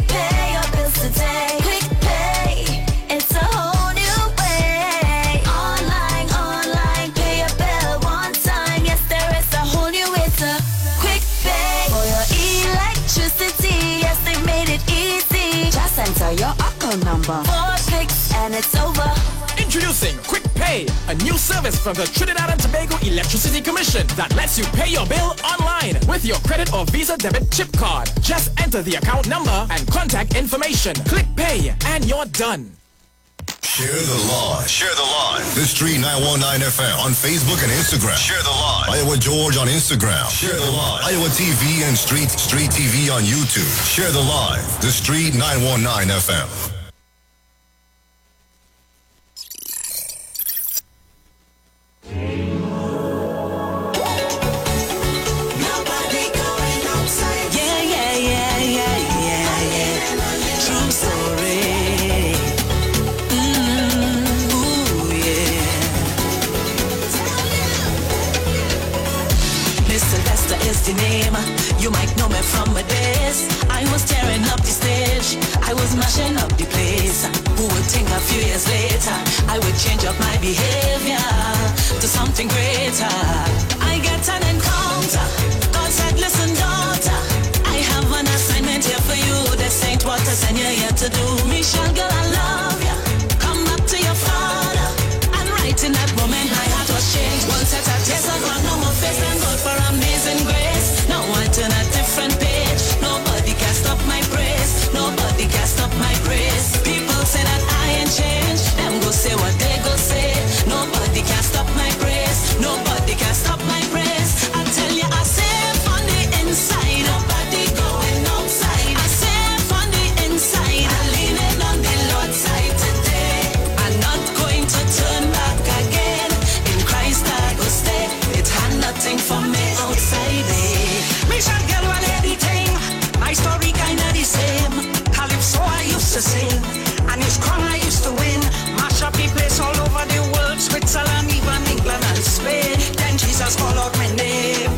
pay your bills today. Quick pay, it's a whole new way. Online, pay your bill one time. Yes, there is a whole new way to quick pay for your electricity. Yes, they made it easy. Just enter your account number, 4 clicks, and it's over. Introducing Quick Pay, a new service from the Trinidad and Tobago Electricity Commission that lets you pay your bill online with your credit or Visa debit chip card. Just enter the account number and contact information. Click Pay and you're done. Share the live. Share the live. The Street 919 FM on Facebook and Instagram. Share the live. Iowa George on Instagram. Share the live. Iowa TV and Street TV on YouTube. Share the live. The Street 919 FM. The name, you might know me from my days. I was tearing up the stage, I was mashing up the place. Who would think a few years later I would change up my behavior to something greater? I get an encounter. God said, listen daughter, I have an assignment here for you. This ain't what I send you here to do. Michelle, girl, I love ya. Come back to your father. And right in that moment my heart was changed. One set of tears, I got no more face. Thank God for amazing grace. Now I turn a different page. Nobody can stop my praise. Nobody can stop my praise. People say that I ain't changed. Them go say what they go say. Nobody can stop my praise. Nobody can stop my praise. I tell you, I safe on the inside. Nobody going outside. I safe on the inside. I'm leaning on the Lord's side today. I'm not going to turn back again. In Christ I go stay. It had nothing for me outside. Mission girl, well, anything. My story kinda the same. Calypso I used to sing, and it's crown I used to win. Mash up the place all over the world, Switzerland, even England and Spain. Then Jesus called out my name.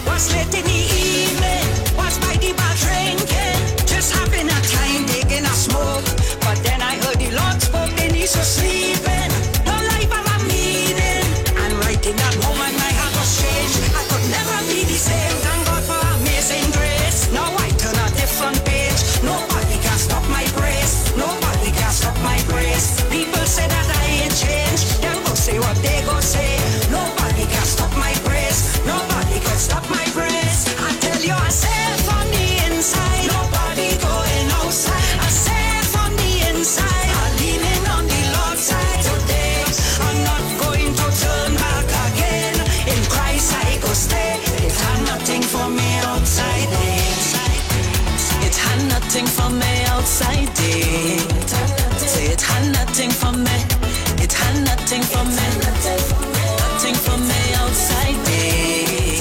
Was late in the evening, was by the bar drinking, just having a time taking a smoke. But then I heard the Lord spoke, and he's sleeping. No life of a meaning, and right in that moment my heart was changed. I could never be the same. Grace. Now I turn a different page. Nobody can stop my praise. Nobody can stop my praise. People say that I ain't changed. Them go say what they go say. Nobody can stop my praise. Nobody can stop my praise. I tell you, I safe on the inside. Nobody going outside. I safe on the inside. I'm leaning on the Lord's side today. I'm not going to turn back again. In Christ I go stay. It had nothing for me outside it. It had nothing for me outside it. Say it had nothing for me. It had nothing for me. Nothing for me outside it.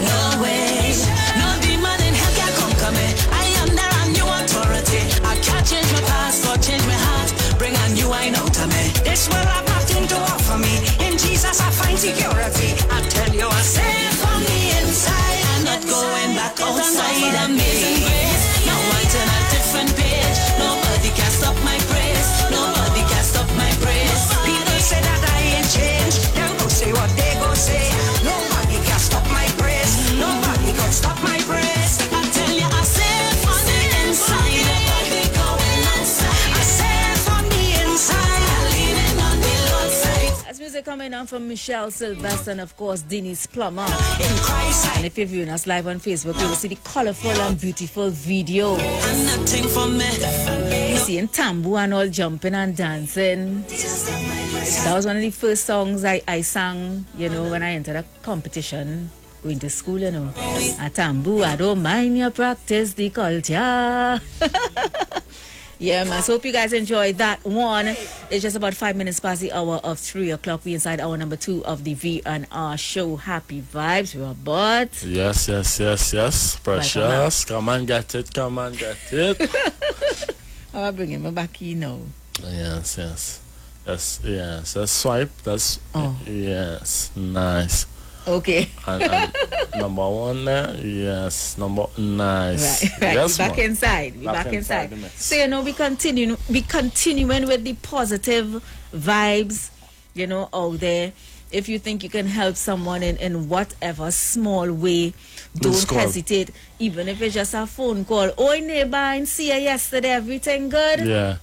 No way. No demon in hell can conquer me. I am there a new authority. I can't change my past or change my heart. Bring a new wine out of me. This world have nothing to offer me. In Jesus I find security. I tell you I safe on the inside. I'm not going back outside. Amazing grace. Now I turn a different page. Nobody can stop my praise. Nobody can stop my praise. People say that I ain't changed. They'll go say what they go say. Nobody can stop my praise. Nobody can stop my praise. I tell you I safe on the inside. Nobody going outside. I safe on the inside. I'm leaning on the Lord's side. That's music coming on from Michelle Sylvester and of course Denise Plummer. And if you're viewing us live on Facebook, you will see the colorful and beautiful video. Nothing for me. Seeing Tambu and all jumping and dancing. That was one of the first songs I sang, you know, when I entered a competition, going to school, you know. A Tambu, I don't mind your practice, the culture. Yeah, man. So hope you guys enjoyed that one. It's just about 5 minutes past the hour of 3 o'clock. We inside hour number 2 of the V&R show. Happy vibes, Robert. Yes. Precious. Come and get it. I'll bring him back, you know. Yes. That's swipe. That's yes. Nice. Okay. and number one there, yes. Number nice. Right. Yes, Back inside. Back inside. So you know, we continuing with the positive vibes, you know, out there. If you think you can help someone in whatever small way, don't hesitate. Even if it's just a phone call. Oh, neighbor, I see you yesterday. Everything good? Yeah.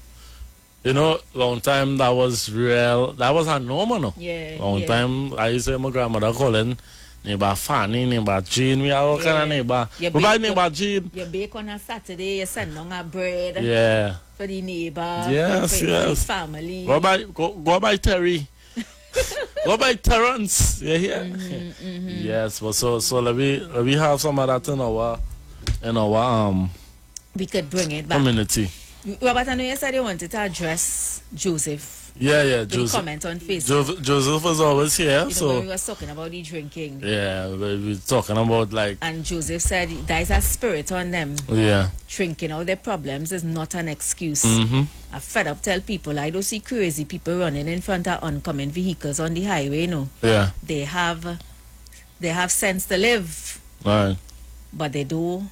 You know, long time that was real. That was a normal, no? Yeah. Long time, I used to say my grandmother calling neighbor Fanny, neighbor Jean. We are all kind of neighbor. What about neighbor Jean? You bake on a Saturday, you send on a bread. Yeah. For the neighbor. Yes, for yes. the family. Go by Terry. Go by Terrence. Yeah, yeah. Yes, but so let me have some of that in our we could bring it back. community. Robert, I know you said you wanted to address Joseph. Yeah, Joseph. Comment on Facebook. Joseph was always here, You know, when we were talking about the drinking. yeah, we were talking about like And Joseph said there is a spirit on them. yeah. Drinking all their problems is not an excuse. Mhm. I fed up tell people I don't see crazy people running in front of oncoming vehicles on the highway, no. Yeah. They have sense to live, Right. but they do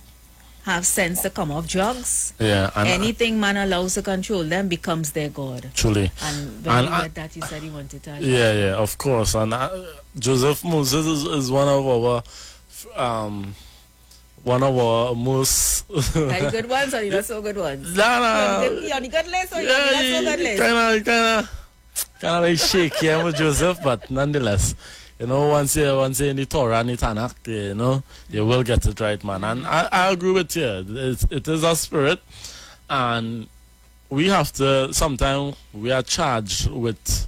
have sense to come off drugs. Yeah. And Anything man allows to control them becomes their God. truly. And when you read that, you said you wanted to. Yeah, of course. And Joseph Moses is one of our most Are you good ones or you not so good ones? Nah. You on the good list or you not so good list? kind of like shaky with Joseph, but nonetheless, you know, once you're in the Torah and the Tanakh, you know, you will get it right, man. And I agree with you. It is a spirit, and we have to. Sometimes we are charged with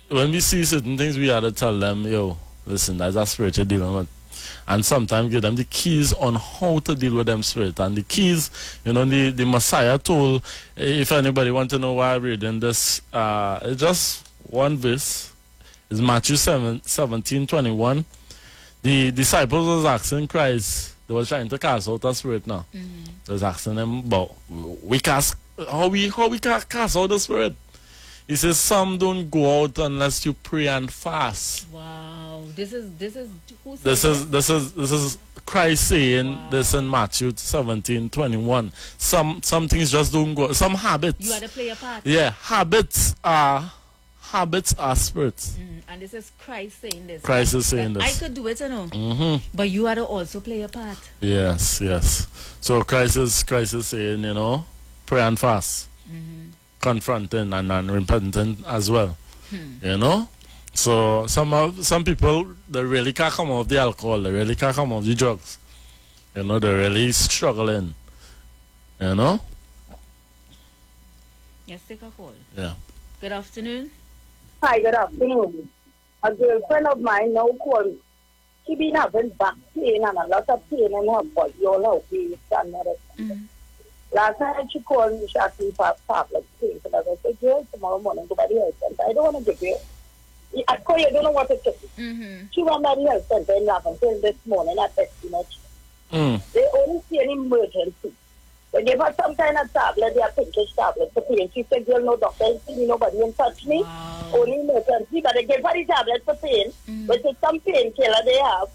when we see certain things, we have to tell them, yo, listen, that's a spirit you're dealing with. And sometimes give them the keys on how to deal with them spirit. And the keys, you know, the Messiah told, if anybody want to know why I'm reading this, it's just one verse. It's Matthew 17:21. The disciples was asking Christ, they was trying to cast out a spirit now. They was asking him about how we cast out the spirit. He says some don't go out unless you pray and fast. Wow, this is who said This is Christ saying this in Matthew 17:21. Some things just don't go. Some habits. You had to play a part. Yeah, habits are spirits. And this is Christ saying this. Christ is saying this. I could do it, you know. Mm-hmm. But you had to also play a part. Yes. So Christ is saying, you know, pray and fast, confronting and repenting as well. You know. So some people, they really can't come off the alcohol, they really can't come off the drugs. You know, they're really struggling. You know. Yes, take a call. Yeah. Good afternoon. Hi, good afternoon. A girlfriend of mine now called me. She been having back pain and a lot of pain in her body, all her waist and everything. Last night she called me, she asked me for tablets, pain. So I said, girl, tomorrow morning go by the health center. I don't want to give you. I call you, I don't know what to take. She went by the health center in Laventille this morning at Pestinage. They only see an emergency. They gave her some kind of tablet, they are pinkish tablet for pain. She said, girl, no doctor ain't see me, nobody ain't touch me. Only emergency, but they gave her the tablet for pain, which is some painkiller they have.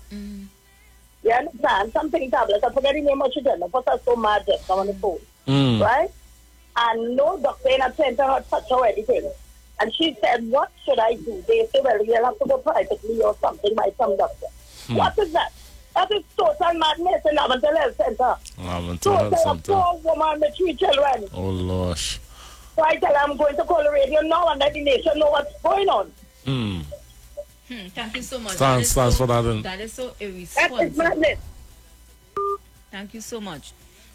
You understand? Some pain tablets, I forget the name of she done. I was so mad just on the phone. Right? And no doctor ain't attend to her touch or anything. And she said, what should I do? They said, well, you'll have to go privately or something by some doctor. What is that? That is total madness in Laventille Health Center. Laventille Health Center. A poor woman with 3 children. Oh, gosh. So I tell her I'm going to call the radio now and let the nation know what's going on. Thank you so much. Thanks for that. That is so irresponsible. That is madness. Thank you so much.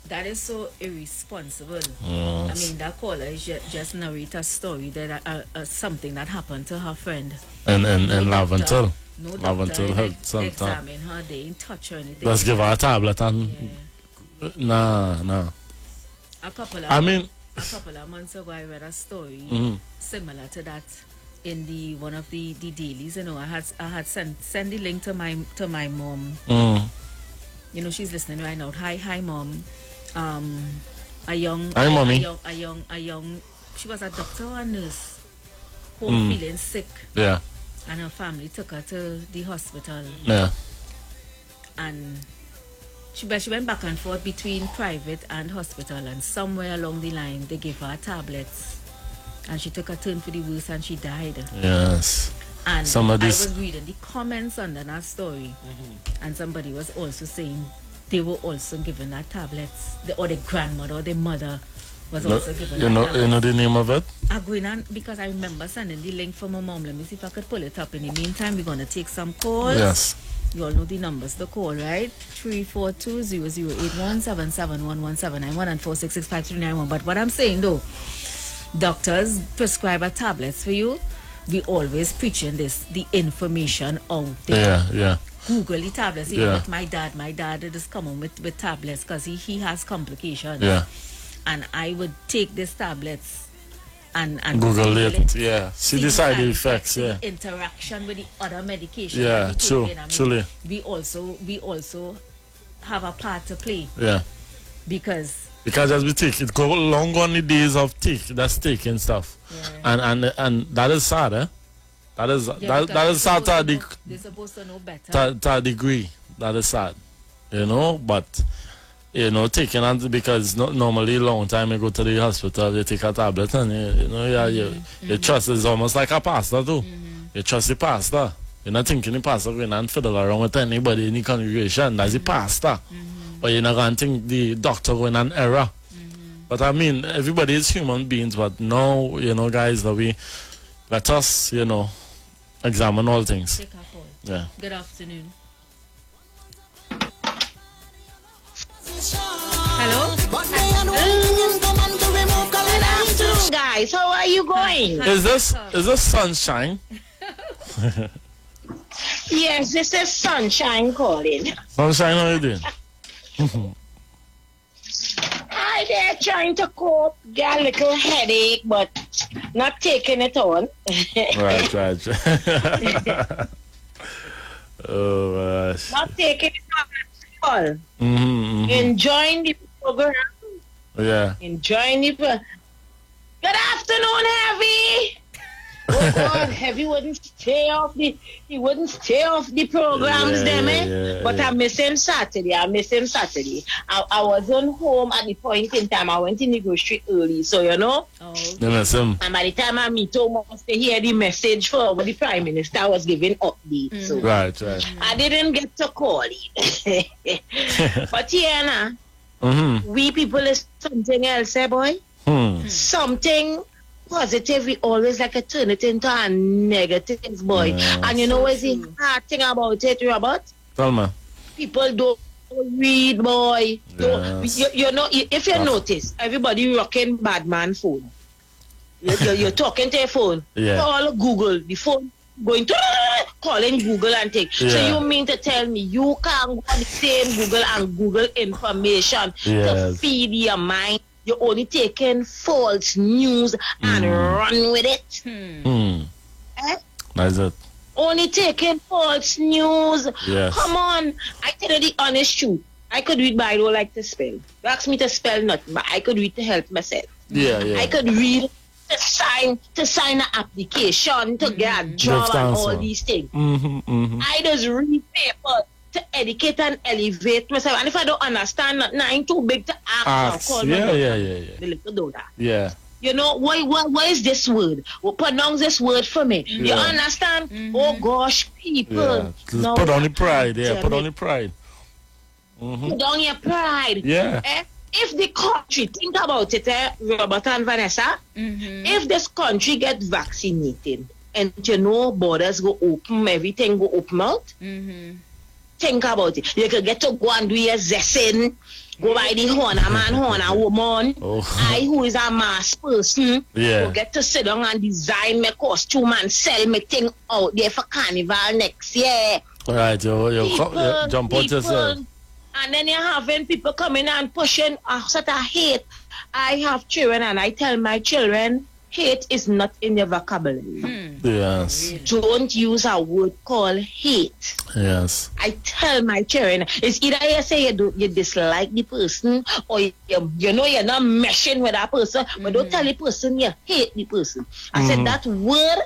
That is so irresponsible. Yes. I mean, that caller is just narrate a story that something that happened to her friend. In Laventille. No Laventille Health Center. Examine her, they ain't touch her anything. Let's give her a tablet and nah. A couple of months ago, I read a story similar to that in one of the dailies. You know, I had sent the link to my mom. You know, she's listening right now. Hi, mom. A young. She was a doctor or a nurse home feeling sick. Yeah. And her family took her to the hospital. Yeah. And she went back and forth between private and hospital, and somewhere along the line they gave her tablets, and she took a turn for the worse and she died. Yes. And I was reading the comments under that story, and somebody was also saying they were also given her tablets, or the grandmother or the mother was also given You a know, tablet. you know the name of it? I'm going on because I remember sending the link from my mom. Let me see if I could pull it up. In the meantime, we're going to take some calls. Yes. You all know the numbers, the call, right? 342-0081-771-1791 and 466-5391. But what I'm saying though, doctors prescribe tablets for you. We always preaching this, the information out there. Yeah. Google the tablets. Even Yeah. with my dad just come on with tablets because he has complications. Yeah. And I would take these tablets and Google it. Yeah. See the side effects. Yeah. Interaction with the other medication. Yeah, that we true, take in. I mean, truly. We also have a part to play Yeah. because Because as we take it, go long on the days of that's taking stuff, and that is sad, eh? That is that is sad to they're supposed to know better. a degree. That is sad, But taking because normally long time you go to the hospital, you take a tablet and your trust is almost like a pastor too. You trust the pastor. You're not thinking the pastor going and fiddle around with anybody in the congregation. That's the pastor. But you're not going to think the doctor going an error. But I mean, everybody is human beings. But now, guys, that we let us, examine all things. Take a call. Yeah. Good afternoon. Hello? Good afternoon, guys. How are you going? Is this sunshine? Yes, this is Sunshine calling. Sunshine, how you doing? Hi there, trying to cope, get a little headache, but not taking it on. Right. Oh, gosh. Not taking it on at all. Enjoying the program. Yeah. Enjoying the Good afternoon, Heavy. Oh God, Heavy wouldn't stay off the programs, Yeah. But I miss him Saturday. I I wasn't home at the point in time. I went in the grocery early, so You miss him. and by the time I meet home, I must hear the message for the Prime Minister was giving update. So Right. I didn't get to call it. But yeah, we people is something else, boy. Something positive, we always like to turn it into a negative, boy. And you know what's the hard thing about it, Robert? Tell me. People don't read, boy. Yes. If you notice, everybody rocking bad man phone. You're talking to your phone. Yeah. Call Google. The phone going to calling Google and take. So Yeah. you mean to tell me you can't go on the same Google and Google information to Yes. feed your mind? You're only taking false news and run with it. Eh? That's it. Only taking false news. Yes. Come on. I tell you the honest truth. I could read, but I don't like to spell. You ask me to spell nothing, but I could read to help myself. Yeah. I could read to sign an application, to get a job Left and answer. all these things. I I just read paper to educate and elevate myself. And if I don't understand nothing, I'm too big to ask. Or call my daughter, Yeah. the little daughter. Yeah. You know, why is this word? Well, pronounce this word for me. You Yeah. understand? Oh gosh, people. Yeah. Just No, put on the pride. Yeah. damn Put it. on the pride. Put down your pride. Yeah. If the country, think about it, Robert and Vanessa, if this country get vaccinated and borders go open, everything go open out, think about it. You could get to go and do your zessing, go by the horn, a man, horn, a woman. I, who is a mass person, Yeah. will get to sit down and design my costume and sell my thing out there for carnival next year. Right. You jump out yourself. And then you're having people coming and pushing sort of hate. I have children and I tell my children, hate is not in your vocabulary. Yes. Don't use a word called hate. Yes. I tell my children, it's either you say you dislike the person or you know you're not meshing with that person, but don't tell the person you hate the person. I said that word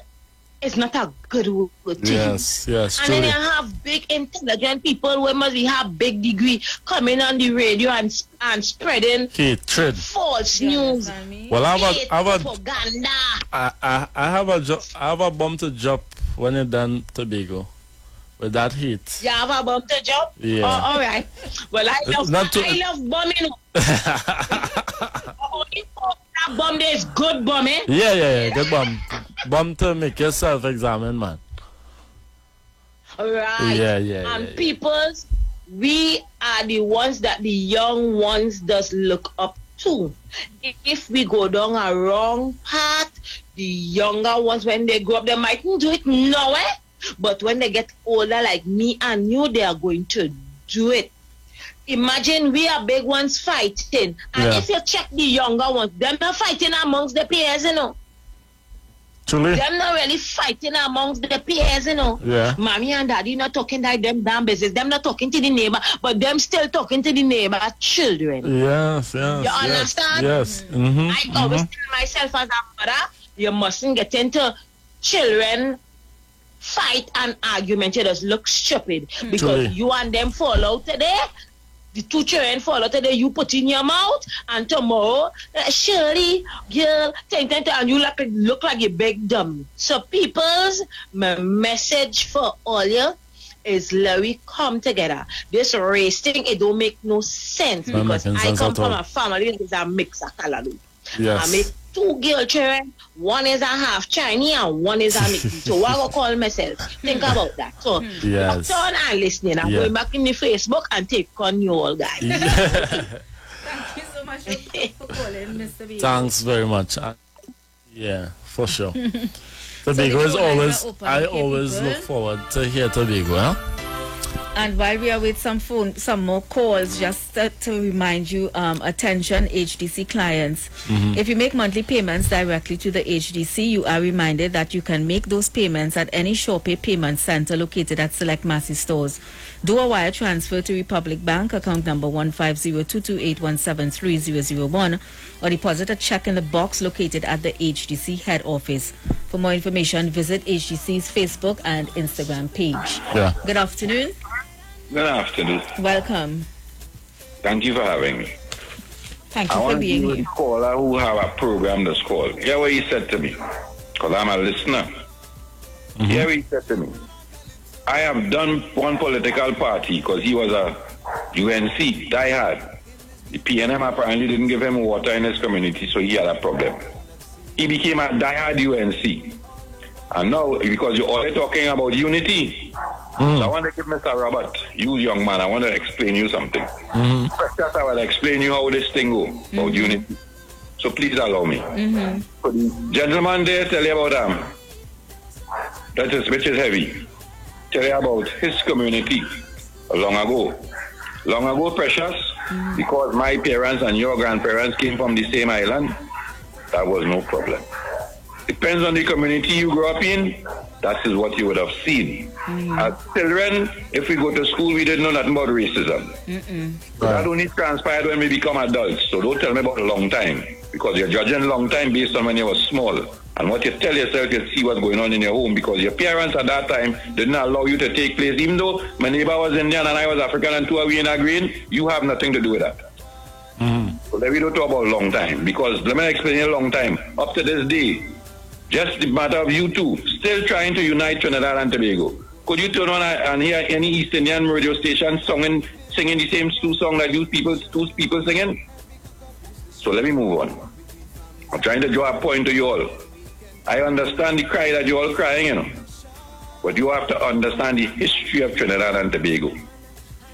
is not a good word to use. Yes. And Truly. then you have big intelligent people who must have big degree coming on the radio and spreading Hatred. false news. Well, I hate, have a propaganda. I have a bump to drop when you're done Tobago with that heat. You have a bump to jump? Yeah. Oh, all right. Well, I love Not to- bombing. Only That bomb there is good bomb, eh? Yeah. Good bomb. Bomb to make yourself examine, man. Right. Yeah. And peoples, we are the ones that the young ones does look up to. If we go down a wrong path, the younger ones, when they grow up, they mightn't do it now, eh? But when they get older, like me and you, they are going to do it. Imagine we are big ones fighting. And if you check the younger ones, them not fighting amongst the peers, you know. Truly? Them not really fighting amongst the peers, you know. Yeah. Mommy and daddy not talking like them damn business. Them not talking to the neighbor, but them still talking to the neighbor children. Yes. You understand? Yes. I always tell myself as a mother, you mustn't get into children fight and argument. You just look stupid. Because Truly. you and them fall out today. The two children fall out today, you put in your mouth, and tomorrow, Shirley, girl, and you look like a big dumb. So, peoples, my message for all you is let we come together. This race thing, it don't make no sense because I come from a family that is a mix of color. Yes. I make two girl children, one is a half Chinese and one is a mix. So what I call myself? Think about that. So yes. turn and listening. I'm going back in the Facebook and take on you all guys. Thank you so much for calling, Mr. B. Thanks very much. Yeah, for sure. Tobago is always, I always look forward to hear Tobago, huh? And while we are with some more calls, just to remind you, attention HDC clients, if you make monthly payments directly to the HDC, you are reminded that you can make those payments at any SurePay payment center located at select Massy stores. Do a wire transfer to Republic Bank, account number 150-228-173-001, or deposit a check in the box located at the HDC head office. For more information, visit HDC's Facebook and Instagram page. Yeah. Good afternoon. Good afternoon. Welcome. Thank you for having me. Thank you for being here. I want to caller who have a program that's called. Hear what he said to me, because I'm a listener. Hear what he said to me. I have done one political party because he was a UNC diehard. The PNM apparently didn't give him water in his community, so he had a problem. He became a diehard UNC. And now, because you're always talking about unity, so I want to give Mr. Robert, you young man, I want to explain you something. First, I will explain you how this thing goes about unity. So please allow me. So the gentleman there tell you about which is heavy. Tell you about his community long ago. Long ago, Precious, because my parents and your grandparents came from the same island, that was no problem. Depends on the community you grew up in, that is what you would have seen. As children, if we go to school, we didn't know nothing about racism. But that only transpired when we become adults. So don't tell me about a long time, because you're judging long time based on when you were small. And what you tell yourself, you see what's going on in your home, because your parents at that time didn't allow you to take place. Even though my neighbor was Indian and I was African and two of we in agreeing, you have nothing to do with that. So let me don't talk about long time, because let me explain you a long time. Up to this day, just the matter of you two still trying to unite Trinidad and Tobago. Could you turn on and hear any East Indian radio station singing the same two songs that two people singing? So let me move on. I'm trying to draw a point to you all. I understand the cry that you're all crying, you know. But you have to understand the history of Trinidad and Tobago.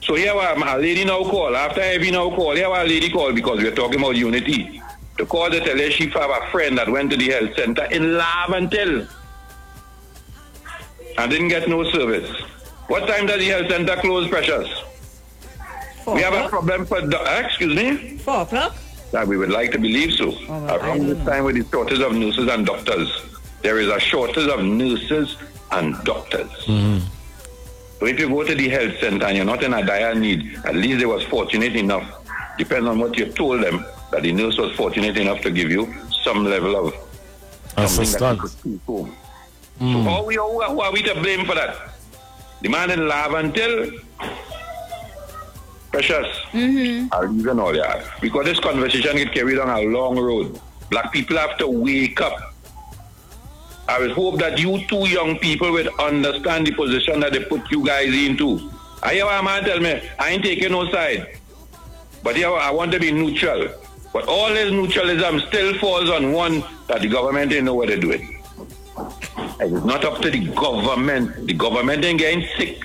So here a lady now call. After every now call, here a lady call because we're talking about unity. To call to tell her she have a friend that went to the health center in Lavantil and didn't get no service. What time does the health center close, Precious? 4 we have o'clock? a problem for... excuse me? 4 o'clock? That we would like to believe so. Around this time with the shortage of nurses and doctors, there is a shortage of nurses and doctors. So if you go to the health center and you're not in a dire need, at least they was fortunate enough, depending on what you told them, that the nurse was fortunate enough to give you some level of something that you could keep home. So who are we to blame for that? The man in Lavantil, Precious, I'll reason all that. Because this conversation get carried on a long road. Black people have to wake up. I would hope that you two young people would understand the position that they put you guys into. I hear a man tell me, I ain't taking no side. But here I want to be neutral. But all this neutralism still falls on one, that the government didn't know what they're doing. And it's not up to the government. The government ain't getting sick.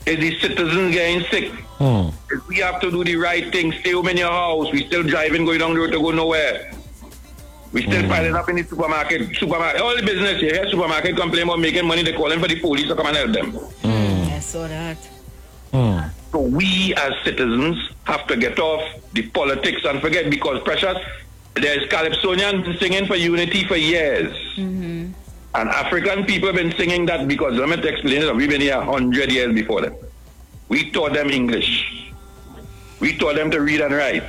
It's the citizens getting sick. If we have to do the right thing, stay home in your house. We still driving, going down the road to go nowhere. We still piling up in the supermarket. All the business here, supermarket complain about making money. They calling for the police to come and help them. I saw that. So we as citizens have to get off the politics and forget, because Precious, there's Calypsonians singing for unity for years. And African people have been singing that because, let me explain it, we've been here 100 years before them. We taught them English. We taught them to read and write.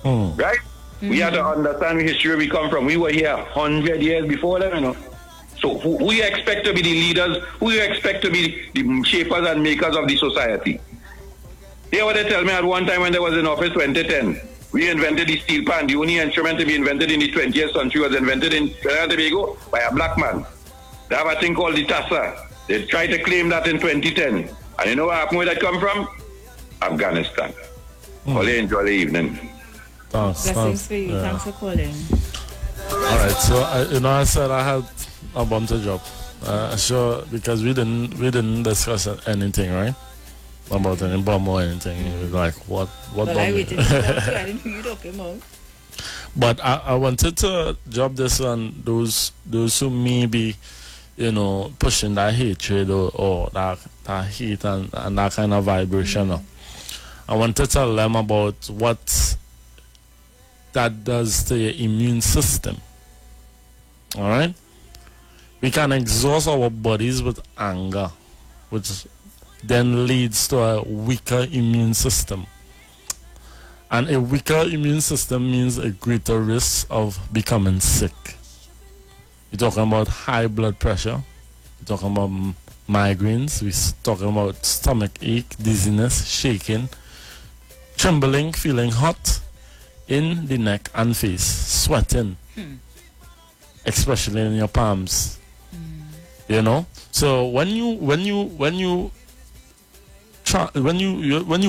Right? We have to understand the history we come from. We were here 100 years before them, you know. So who you expect to be the leaders? Who you expect to be the shapers and makers of the society? Hear what they tell me at one time when they was in office, 2010. We invented the steel pan. The only instrument to be invented in the 20th century was invented in Trinidad and Tobago by a black man. They have a thing called the Tassa. They tried to claim that in 2010. And you know what happened where that come from? Afghanistan. Well, enjoy the evening. Blessings for you. Yeah. Thanks for calling. All right, so I said I had a bump to drop. Sure, because we didn't discuss anything, right? About any bomb or anything. Like what Well, bomb? I waited for that. I didn't hear you talking about. But I wanted to drop this on those who may be, pushing that hatred or that heat and that kind of vibration. I wanted to tell them about what that does to your immune system. All right? We can exhaust our bodies with anger, which then leads to a weaker immune system. And a weaker immune system means a greater risk of becoming sick. You're talking about high blood pressure. You're talking about migraines. We're talking about stomach ache, dizziness, shaking, trembling, feeling hot in the neck and face, sweating, especially in your palms. So when you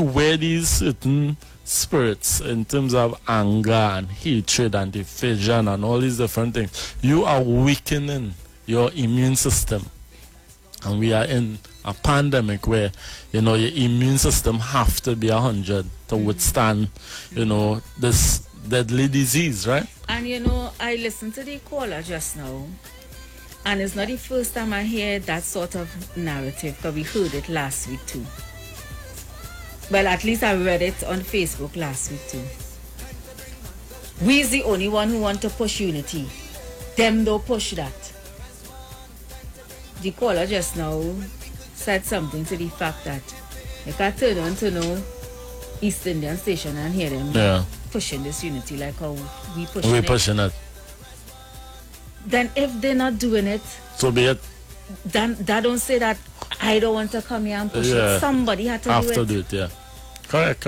wear these certain spirits in terms of anger and hatred and division and all these different things, you are weakening your immune system. And we are in a pandemic where your immune system have to be 100 to withstand this deadly disease, right? And I listened to the caller just now, and it's not the first time I hear that sort of narrative, because we heard it last week too. Well, at least I read it on Facebook last week too. We's the only one who want to push unity. Them don't push that. The caller just now said something to the fact that you can turn on to East Indian Station and hear them pushing this unity like how we pushing it. Then if they're not doing it, so be it. Then that don't say that I don't want to come here and push it. Somebody had to do it. Yeah. Correct.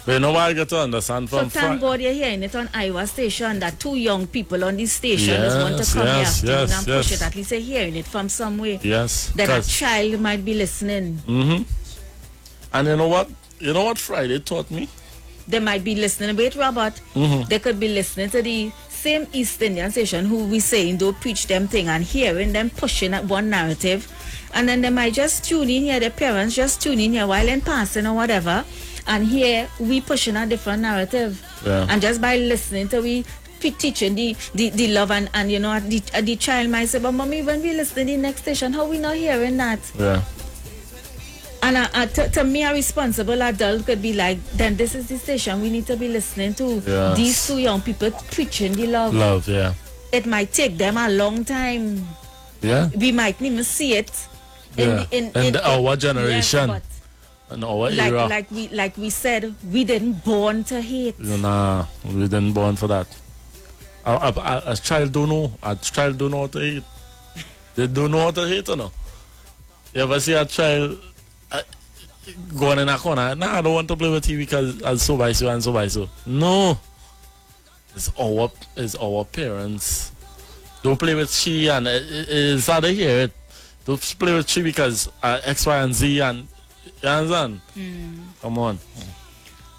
But what I get to understand from thank God you're hearing it on Iowa Station, that two young people on this station just want to come here afternoon and push it. At least they're hearing it from somewhere. Yes. Then a child might be listening. And you know what Friday taught me? They might be listening. Wait, Robert. They could be listening to the same East Indian Station who we saying don't preach them thing and hearing them pushing at one narrative. And then they might just tune in here, their parents just tune in here while in passing or whatever, and here we pushing a different narrative. And just by listening to we teaching the love and the child might say, but mommy, when we listen to the next station, how we not hearing that? And to me, a responsible adult could be like, then this is the station we need to be listening to. These two young people preaching the love. It might take them a long time. We might even see it in our generation. In our era. Like we said, we didn't born to hate. Nah, we didn't born for that. A child don't know. A child don't know how to hate. They don't know how to hate, You ever see a child going in a corner? Nah, I don't want to play with you because I'm so by so and so by so. No. It's our parents. Don't play with she and it's hard to hear it. Don't play with she because X, Y, and Z and you understand? Come on.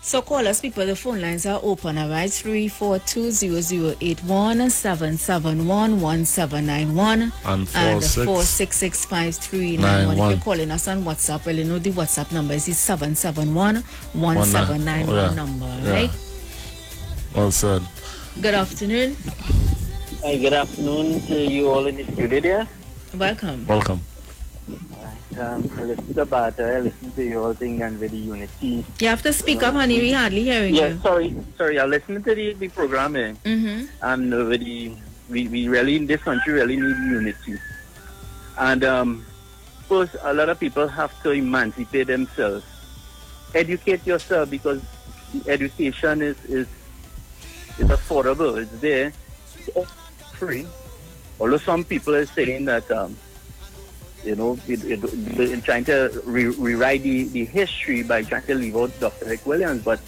So call us, people. The phone lines are open, all right? 342-0081, 771-1791, and 466-5391. If you're calling us on WhatsApp, well, you know the WhatsApp number is the 771-1791 number, right? Well said. Good afternoon. Hi, good afternoon to you all in the studio there. Welcome. Welcome. I listen to Bata, I listen to your thing and with the unity. You have to speak up, honey. We hardly hearing you. Sorry, I listen to the program here. Mm-hmm. And we really, in this country, really need unity. And first, a lot of people have to emancipate themselves. Educate yourself, because education is affordable. It's there. It's free. Although some people are saying that in trying to rewrite the history by trying to leave out Dr. Eric Williams. But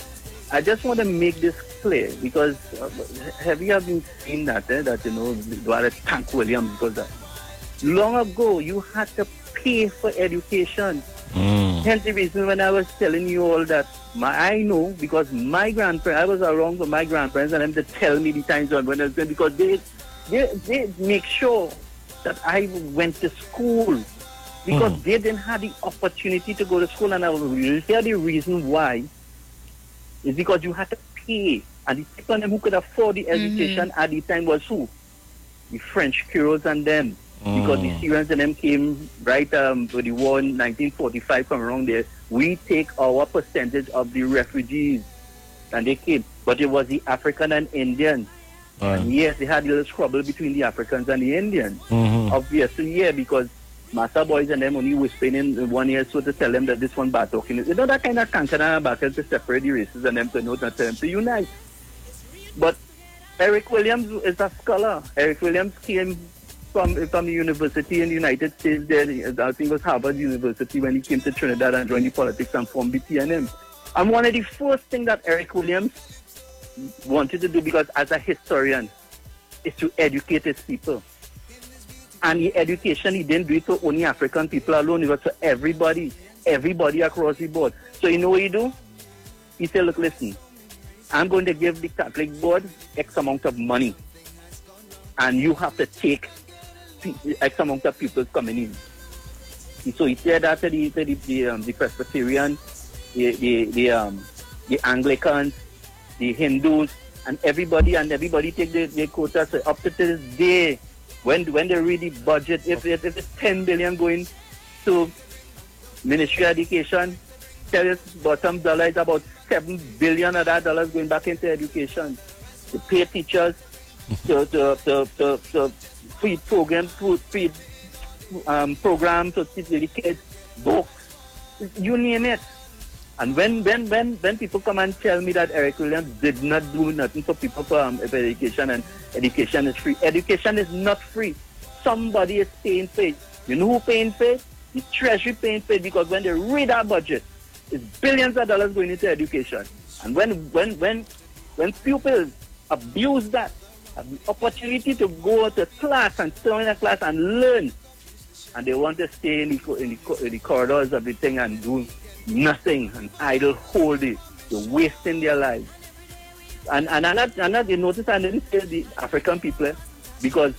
I just want to make this clear, because have you ever seen that, that, you want to thank Williams, because long ago you had to pay for education. Hence the reason when I was telling you all that, I know, because my grandparents, I was around with my grandparents and them to tell me the times when I was going, because they make sure that I went to school, because they didn't have the opportunity to go to school. And I will hear the reason why is because you had to pay, and the people who could afford the education at the time was who? The French Creoles and them, because the Syrians and them came right with the war in 1945 from around there. We take our percentage of the refugees, and they came, but it was the African and Indians. And yes, they had a little trouble between the Africans and the Indians. Obviously, yeah, because Master Boys and them only whispering in 1 year so to tell them that this one bad talking. You know, that kind of cancer battle to separate the races and them to know, not tell them to unite. But Eric Williams is a scholar. Eric Williams came from the university in the United States there. I think it was Harvard University, when he came to Trinidad and joined the politics and formed the TNM. And one of the first things that Eric Williams wanted to do, because as a historian, is to educate his people. And the education, he didn't do it to only African people alone, it was to everybody across the board. So you know what he do? He said, look, listen, I'm going to give the Catholic board X amount of money, and you have to take X amount of people coming in. So he said that to the Presbyterian, the Anglicans, the Hindus, and everybody take their quotas. So up to this day, when they read the budget, if it's 10 billion going to Ministry of Education, tell us bottom dollar is about 7 billion of that dollars going back into education. To pay teachers, to free programs, programs to teach the kids, books, you name it. And when people come and tell me that Eric Williams did not do nothing for people for education, and education is free. Education is not free. Somebody is paying for it. You know who paying for it? The Treasury paying for it, because when they read our budget, it's billions of dollars going into education. And when pupils abuse that, have the opportunity to go to class and sit in a class and learn, and they want to stay in the corridors of the thing and do nothing and idle whole day, they're wasting their lives. And I'm not you notice, I didn't say the African people, because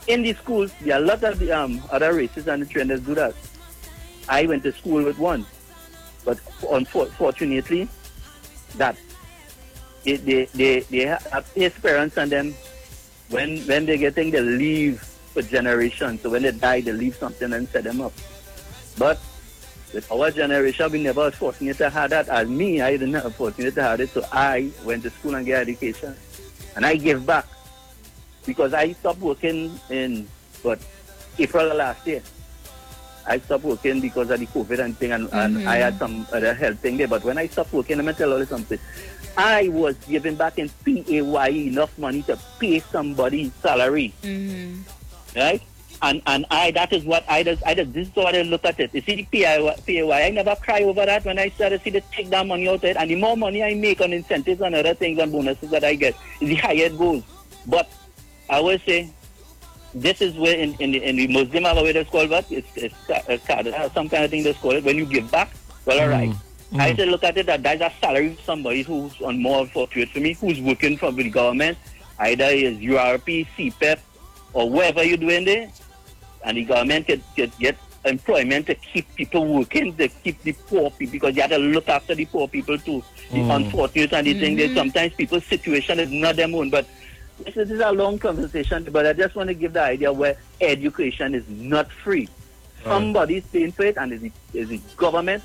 in the schools there are a lot of the other races and the trainers do that. I went to school with one, but unfortunately that they have his parents, and then when they're getting, they leave for generations. So when they die, they leave something and set them up. But with our generation, we never was fortunate to have that. As me, I didn't have fortunate to have it, so I went to school and get education. And I gave back, because I stopped working in April of last year. I stopped working because of the COVID and thing, and I had some other health thing there. But when I stopped working, I'm going to tell you something. I was giving back in PAYE enough money to pay somebody's salary. Right? And that is what this is what I look at it. You see the PAYE, I never cry over that when I started to see they take that money out of it. And the more money I make on incentives and other things and bonuses that I get, the higher it goes. But I will say, this is where in the Muslim have a way that's called what? It's some kind of thing that's called it. When you give back, well, all right. I say look at it that that's a salary of somebody who's on more fortunate for me, who's working for the government, either is URP, CPEP, or whatever you're doing there, and the government can get employment to keep people working, to keep the poor people, because you have to look after the poor people too. The unfortunate and the thing that sometimes people's situation is not their own. But this is a long conversation, but I just want to give the idea where education is not free. Somebody's paying for it, and is the government,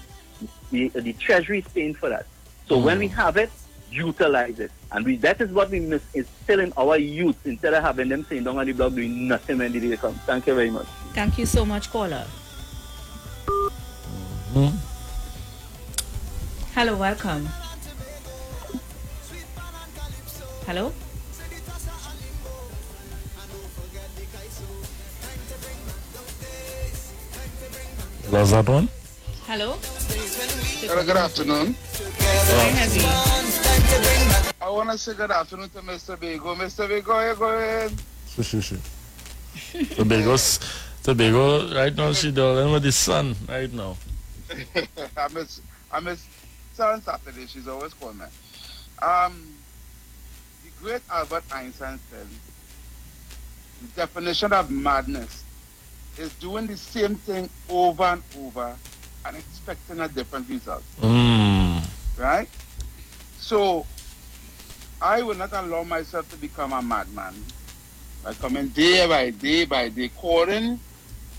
the treasury is paying for that. So when we have it, utilize it. And that is what we miss, is still in our youth, instead of having them sitting down on the block doing nothing when the day comes. Thank you very much. Thank you so much, caller. Hello, welcome. Hello? Was that one? Hello? Hello, good afternoon. Very heavy. I want to say good afternoon to Mr. Bego. Mr. Bego, you go ahead. Tobago, right now she dealing with the sun right now. I miss Sun Saturday. She's always calling me. The great Albert Einstein said, the definition of madness is doing the same thing over and over and expecting a different result. Right? So, I will not allow myself to become a madman by coming day by day, calling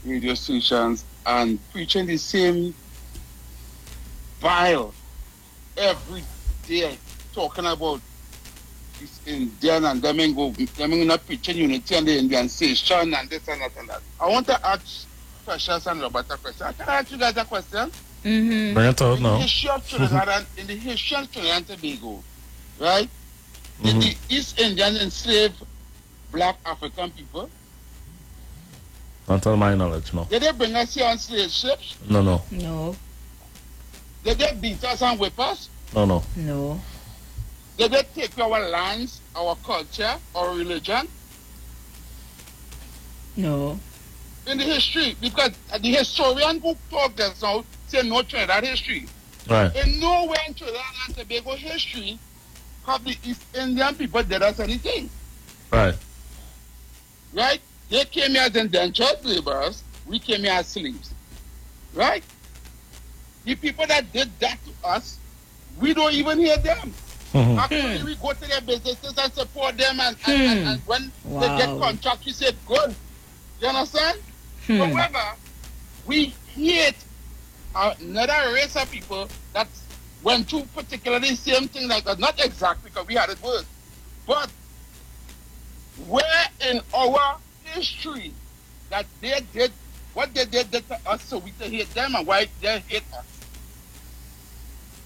radio stations and preaching the same vile every day, talking about this Indian and them not preaching unity and the Indian station and this and that and that. I want to ask Precious and Robert a question. Can I ask you guys a question? Bring it out now. In the history of Trinidad and Tobago, right? Did the East Indians enslave black African people? Not to my knowledge, no. Did they bring us here on slave ships? No. Did they beat us and whip us? No. Did they take our lands, our culture, our religion? No. In the history, because the historian who talked this out say no Trinidad history. Right. In nowhere in Trinidad and Tobago history have the East Indian people did us anything. Right. Right? They came here as indentured laborers, we came here as slaves. Right? The people that did that to us, we don't even hear them. Actually, we go to their businesses and support them, and when they get contract, we say, good. You understand? However, we hate another race of people that went through particularly the same thing like us. Not exactly, because we had it worse. But where in our history that they did what they did to us, so we can hate them, and why they hate us.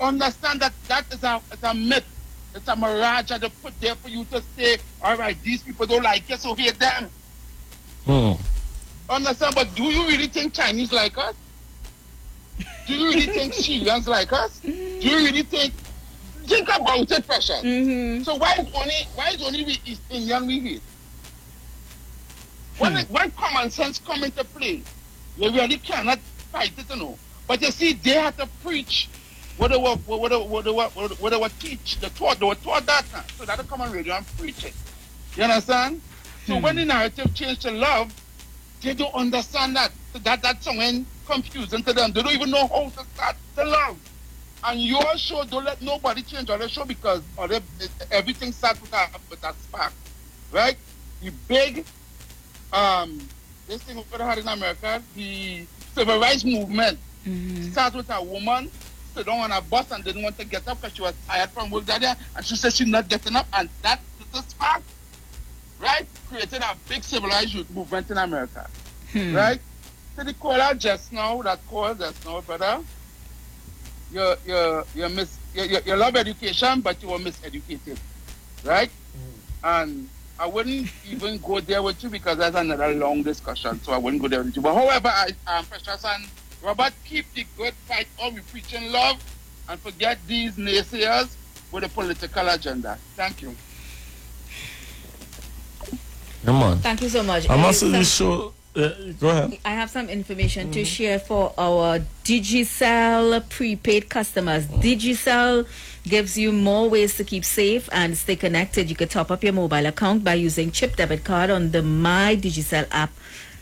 Understand that is a myth. It's a mirage that they put there for you to say, all right, these people don't like us, so hate them. Understand? But do you really think Chinese like us? Do you really think Syrians like us? Do you really think about it, Precious? So why is only we East Indian we hate? When common sense come into play, you really cannot fight it, you know. But you see, they had to preach what they were teach, they were taught that time. So that they come on radio and preach it. You understand? So when the narrative changed to love, they don't understand that. That's something confusing to them. They don't even know how to start to love. And your show, don't let nobody change your show, because everything starts with a spark. Right? The big this thing we had in America, the civil rights movement, started with a woman sit down on a bus and didn't want to get up because she was tired from work that day, and she said she's not getting up, and that little spark, right, created a big civilized youth movement in America. Right? So the caller just now, brother, you love education, but you were miseducated. Right? And I wouldn't even go there with you because that's another long discussion, so I wouldn't go there with you. But however, Precious and Robert, keep the good fight on. We preaching love and forget these naysayers with a political agenda. Thank you. Come on. Thank you so much. I must say this show Go ahead. I have some information to share for our Digicel prepaid customers. Digicel gives you more ways to keep safe and stay connected. You can top up your mobile account by using chip debit card on the My Digicel app,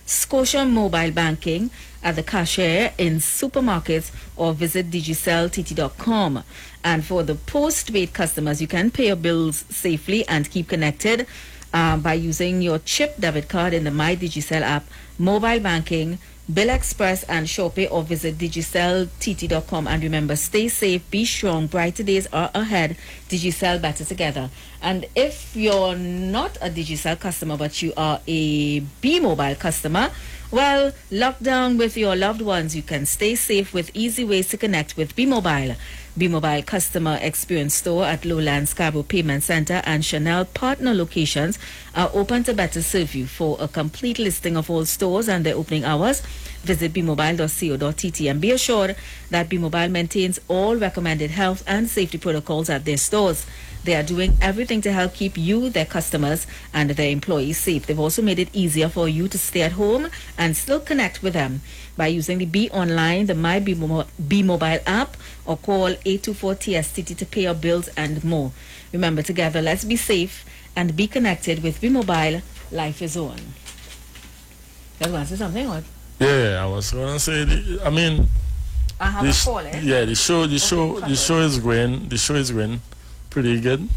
Scotia Mobile Banking, at the cashier in supermarkets, or visit digiceltt.com. And for the postpaid customers, you can pay your bills safely and keep connected by using your chip debit card in the My Digicel app, mobile banking, Bill Express, and ShorePay, or visit digiceltt.com. And remember, stay safe, be strong, brighter days are ahead. Digicel, better together. And if you're not a Digicel customer but you are a B-Mobile customer, well, locked down with your loved ones, you can stay safe with easy ways to connect with B-Mobile. B-Mobile Customer Experience Store at Lowland Scarborough Payment Center and Chanel partner locations are open to better serve you. For a complete listing of all stores and their opening hours, visit bmobile.co.tt, and be assured that B-Mobile maintains all recommended health and safety protocols at their stores. They are doing everything to help keep you, their customers, and their employees safe. They've also made it easier for you to stay at home and still connect with them by using the Be Online, the My B-Mobile app, or call 824-TSTT to pay your bills and more. Remember, together, let's be safe and be connected with B-Mobile. Life is on. You want to say something? Or? Yeah, I was going to say, I have a call, eh? Yeah, the show is going pretty good.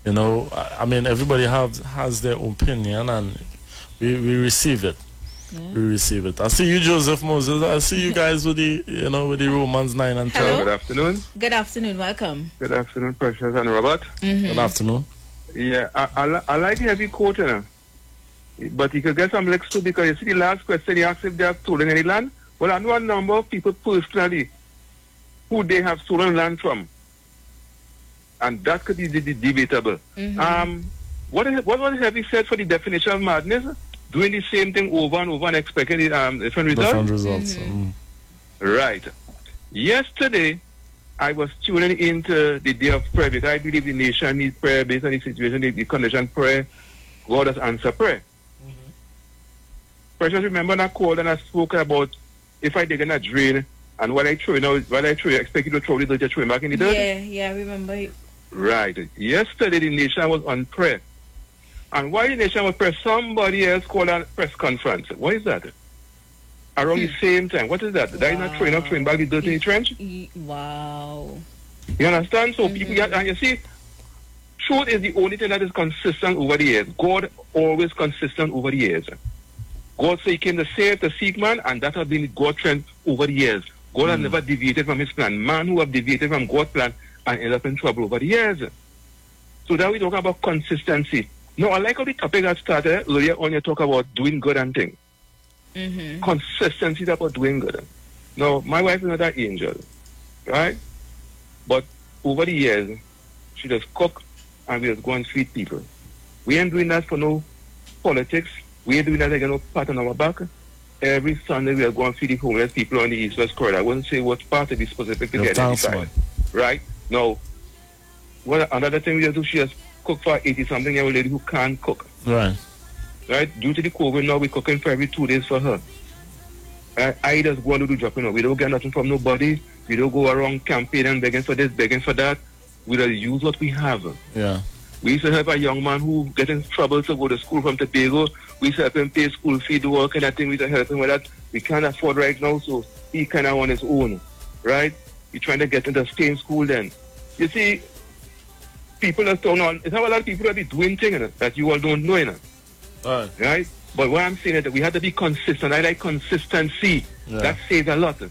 You know, everybody has their opinion, and we receive it. Yeah. We receive it. I see you, Joseph Moses. I see you guys with the Romans 9 and 12. Good afternoon. Good afternoon. Welcome. Good afternoon, Precious and Robert. Good afternoon. Yeah, I like the heavy quote, you know. But you could get some licks too, because you see the last question, you asked if they have stolen any land. Well, I know a number of people personally who they have stolen land from. And that could be debatable. What was Heavy said for the definition of madness? Doing the same thing over and over and expecting different results? Different results. Right. Yesterday, I was tuning into the day of prayer, because I believe the nation needs prayer based on the situation, the condition prayer. God has answered prayer. Precious, remember that call and I spoke about if I dig in a drain and while I throw, I expect you to throw the dirt, you throw it back in the dirt? Yeah, I remember. Right. Yesterday, the nation was on prayer. And while the nation was prayer, somebody else called a press conference. What is that? Around the same time. What is that? Wow. That is not throwing back the dirt in the trench? Wow. You understand? So people get, and you see, truth is the only thing that is consistent over the years. God always consistent over the years. God said he came to save, to seek man, and that has been God's trend over the years. God has never deviated from his plan. Man who have deviated from God's plan and end up in trouble over the years. So now we talk about consistency. Now, I like how the topic that started earlier on, you talk about doing good and things. Consistency is about doing good. Now, my wife is not an angel, right? But over the years, she just cook and we just go and feed people. We ain't doing that for no politics. We ain't doing that to get no pat on our back. Every Sunday we are going to feed the homeless people on the East-West corridor. I wouldn't say what part to be specific to get identified. Right? Now, another thing we have to do, she has cook for 80-something-year-old lady who can't cook. Right. Right? Due to the COVID now, we're cooking for every 2 days for her. I just go and do dropping out. We don't get nothing from nobody. We don't go around campaigning, begging for this, begging for that. We just use what we have. Yeah. We used to have a young man who get in trouble to go to school from Tobago. We used to help him pay school fee, do all kind of thing. We used to help him with that. We can't afford right now, so he kind of on his own. Right? He's trying to get into stay in school then. You see, people are talking on, it's how a lot of people that be doing things that you all don't know. Right? But what I'm saying is that we have to be consistent. I like consistency. Yeah. That saves a lot.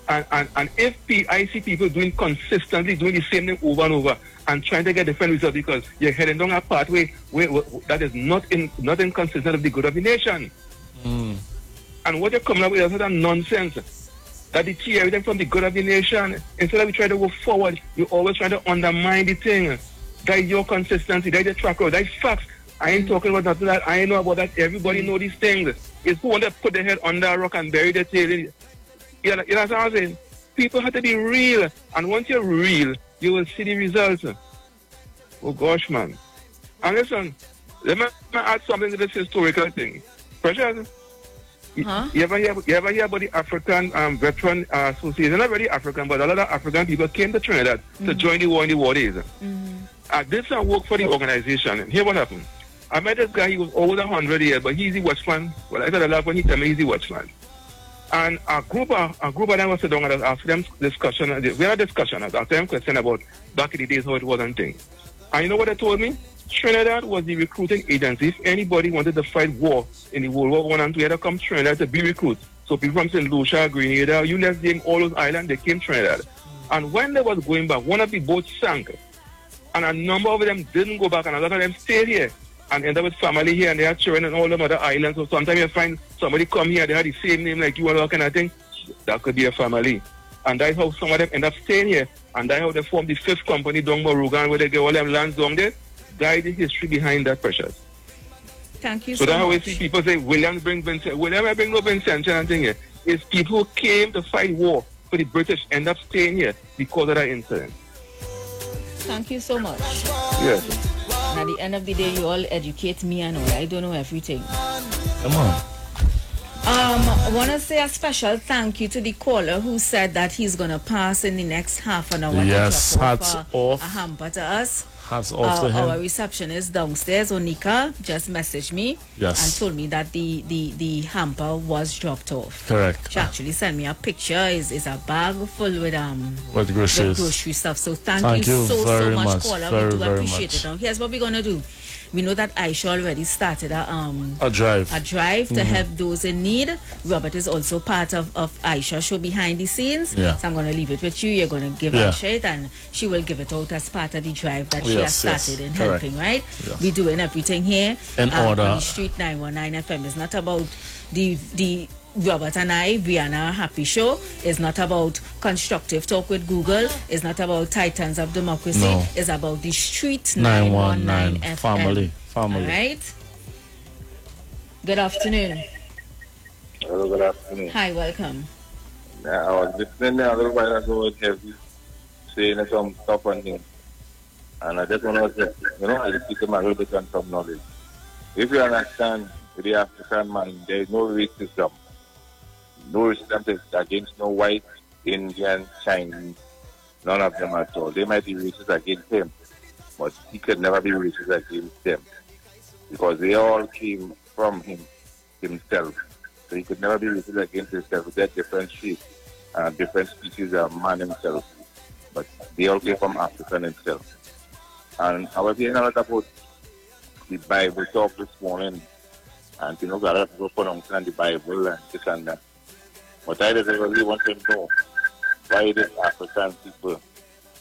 And if I see people doing consistently, doing the same thing over and over, and trying to get different results because you're heading down a pathway where that is not inconsistent with the good of the nation. And what you're coming up with is that nonsense. That they tear everything from the good of the nation. Instead of we try to go forward, you're always trying to undermine the thing. That is your consistency, that is your track record, that is facts. I ain't talking about nothing that I know about that. Everybody know these things. It's who want to put their head under a rock and bury their tail in. You know what I'm saying? People have to be real. And once you're real, you will see the results. Oh gosh, man. And listen, let me add something to this historical thing. Precious, Huh? You ever hear about the African Veteran Association? Not really African, but a lot of African people came to Trinidad to join the war in the war days. I did some work for the organization, and here what happened. I met this guy, he was over 100 years, but he's the watchman. Well, I said a lot when he told me he's the watchman. And a group of them was sitting down and asked them discussion. We had a discussion, I asked them question about back in the days how it was and things. And you know what they told me? Trinidad was the recruiting agency. If anybody wanted to fight war in the World War I and II, they had to come to Trinidad to be recruited. So people from St. Lucia, Grenada, you let's name all those islands, they came to Trinidad. And when they was going back, one of the boats sank. And a number of them didn't go back, and a lot of them stayed here and ended up with family here, and they had children in all them other islands. So sometimes you find somebody come here, they had the same name like you and all kind of thing. That could be a family. And that's how some of them end up staying here. And that's how they formed the 5th company down Morugan, where they get all them lands down there. That's the history behind that, Precious. Thank you so so that's how we much. see people say, William bring Vincent. William I bring no Vincent and thing here. It's people who came to fight war for the British end up staying here because of that incident. Thank you so much. Yes. And at the end of the day, you all educate me and all. I don't know everything. Come on. I want to say a special thank you to the caller who said that he's going to pass in the next half an hour. Yes, to drop hats off a hamper to us. Hats off to him. Our receptionist downstairs, Onika, just messaged me Yes. and told me that the hamper was dropped off. Correct. She actually sent me a picture. Is a bag full with With groceries. grocery stuff. So thank you so very much, caller. Very, We do very appreciate much. it. Now, here's what we're gonna do. We know that Aisha already started a drive. to Mhm. help those in need. Robert is also part of Aisha's show behind the scenes. Yeah. So I'm going to leave it with you. You're going to give Yeah. Aisha it, and she will give it out as part of the drive that she has Yes, yes. started in Correct. helping, right? Yes. We're doing everything here. In order. On the Street 919 FM. It's not about the Robert and I, we are on a happy show. It's not about constructive talk with Google. It's not about Titans of Democracy. No. It's about the Street 919 919 FM. family. All right. Good afternoon. Hello, good afternoon. Hi, welcome. I was listening there a little while ago with Heavy saying some stuff and things. And I just want to say, I just teach them a little bit on some knowledge. If you understand with the African man, there is no racism. No racism against no white, Indian, Chinese, none of them at all. They might be racist against him, but he could never be racist against them. Because they all came from himself. So he could never be racist against himself. They're different shapes, different species of man himself. But they all came from African himself. And I was hearing a lot about the Bible talk this morning. And a lot of people pronouncing the Bible and this and that. But I just really want to know why did African people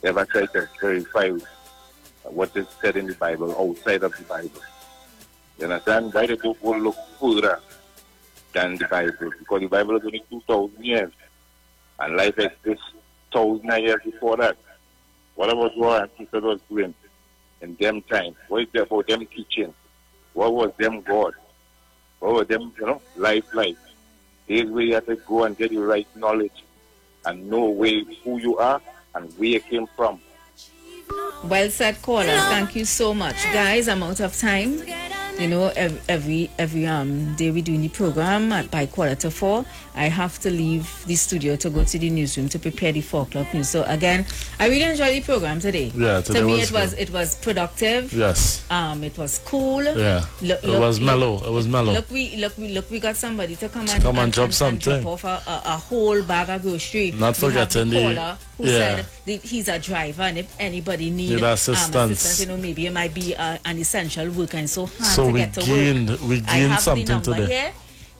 ever try to verify what is said in the Bible outside of the Bible. You understand? Why they do go look further than the Bible? Because the Bible is only 2,000 years. And life exists 1,000 years before that. What about what ancestors was doing in them time? What is it about them teaching? What was them God? What was them, life like? There's where you have to go and get the right knowledge and know who you are and where you came from. Well said, caller. Thank you so much, guys. I'm out of time. Every day we doing the program by 3:45. I have to leave the studio to go to the newsroom to prepare the 4 o'clock news. So again, I really enjoyed the program today. Yeah, today to me was it was productive. Yes. It was cool. Yeah. It was mellow. It was mellow. Look, we got somebody to come and drop something. Drop off a whole bag of grocery. Not forgetting the caller who said that he's a driver, and if anybody need assistance, maybe it might be an essential worker, and so hard so to we get to gained work. we I gained have something the number today. here.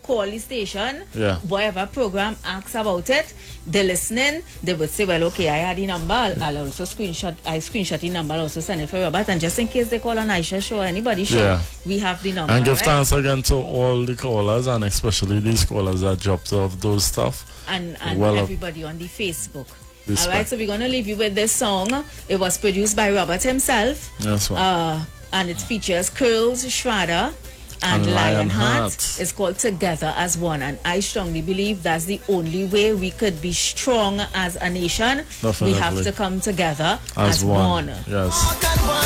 Call the station. Yeah. Whatever program asks about it, they're listening. They would say, well, okay, I had the number. I'll also screenshot the number. I'll also send it for Robert. And just in case they call on Aisha show or anybody show, we have the number. And give right? thanks again to all the callers, and especially these callers that dropped off those stuff. And everybody on the Facebook. Respect. All right, so we're going to leave you with this song. It was produced by Robert himself. That's right. And it features Curls, Shredder, and Lionheart. It's called Together as One, and I strongly believe that's the only way we could be strong as a nation. Definitely. We have to come together as one. Yes.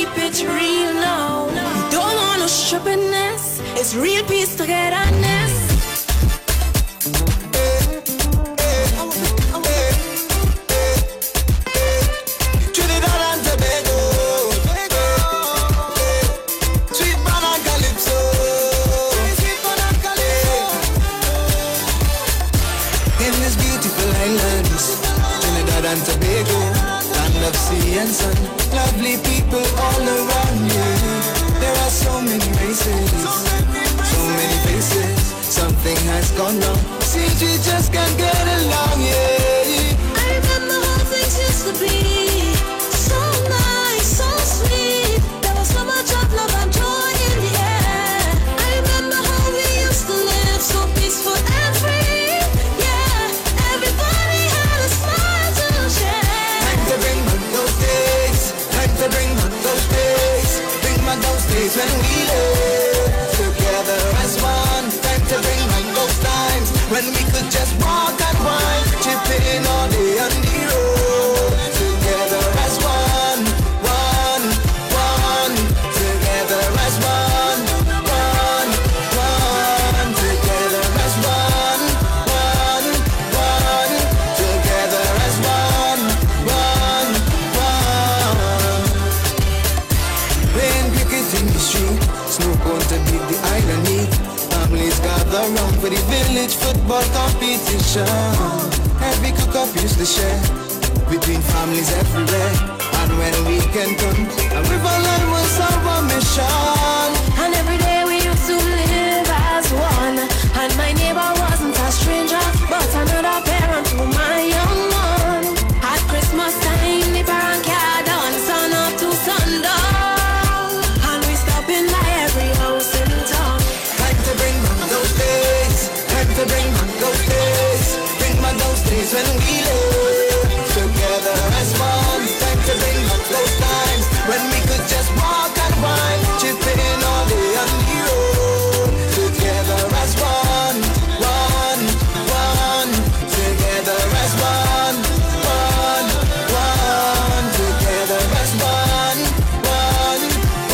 keep it real now. We don't want no stubbornness. It's real peace togetherness. Trinidad and Tobago, sweet banana calypso, sweet banana calypso. In this beautiful islands, Trinidad and Tobago, land of sea and sun, lovely people all around you. There are so many races, so many faces. Something has gone wrong. Seems we just can't get along, yeah. I remember how things used to be. So nice, so sweet. There was so much of love and joy in the air. I remember how we used to live so peaceful and free. Yeah, everybody had a smile to share. Time to bring back those days. Time to bring back those days. Bring back those days when we lived together as one. Time to bring back those times when we could just walk and wine, chipping all day on the road. Together as one, one, one. Together as one, one, one. Together as one, one, one. Together as one, one, one. Playing cricket in the street, snow cone to beat the irony. Families gather round for the village football competition. Every cook-up used to share between families everywhere. And when weekend come, a river line was our mission. And every day we used to live as one. And my neighbor wasn't a stranger, but another parent to my young one. At Christmas time, the parent car done sun up to sundown. And we stop in by every house in town. Time to bring back those days. Time to bring back those days. Bring back those days when we lived together as one. Time to bring back those times when we could just walk and wine, chipping all day on the road. Together as one, one, one. Together as one, one, one. Together as one, one,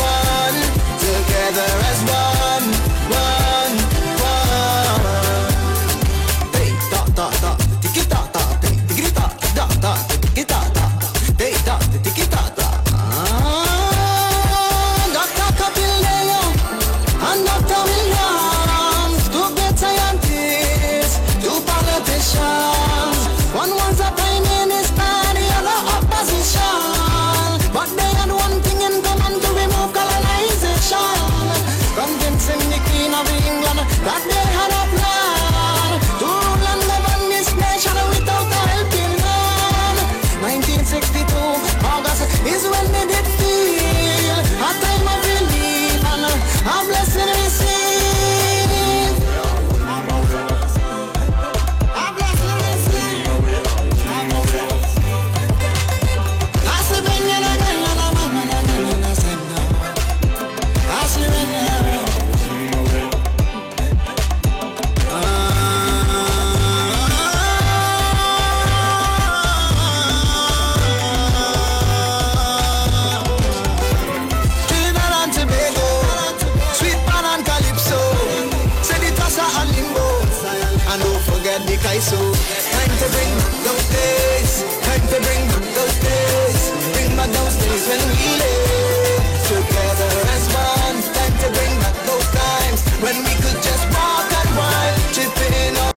one. Together as one, one, one. Hey, da da da, tiki da da, tiki da da da, tiki da da. Hey, da tiki da da. Dr. Kapileo and Dr. Williams, two great scientists, two politicians. One was a prime minister, the other opposition. But they had one thing in common: to remove colonization. Convincing the Queen of England that they had a plan to rule and govern this nation without a helping hand. 1962, August is when they did feel a time of relief and a blessing received. A blessing received. I said, when you're not going to I said, no. I said, when you're Trinidad and Tobago, sweet banana calypso, Seditasa and Limbo, and don't forget the Kaiso. Time to bring back those days, time to bring back those days.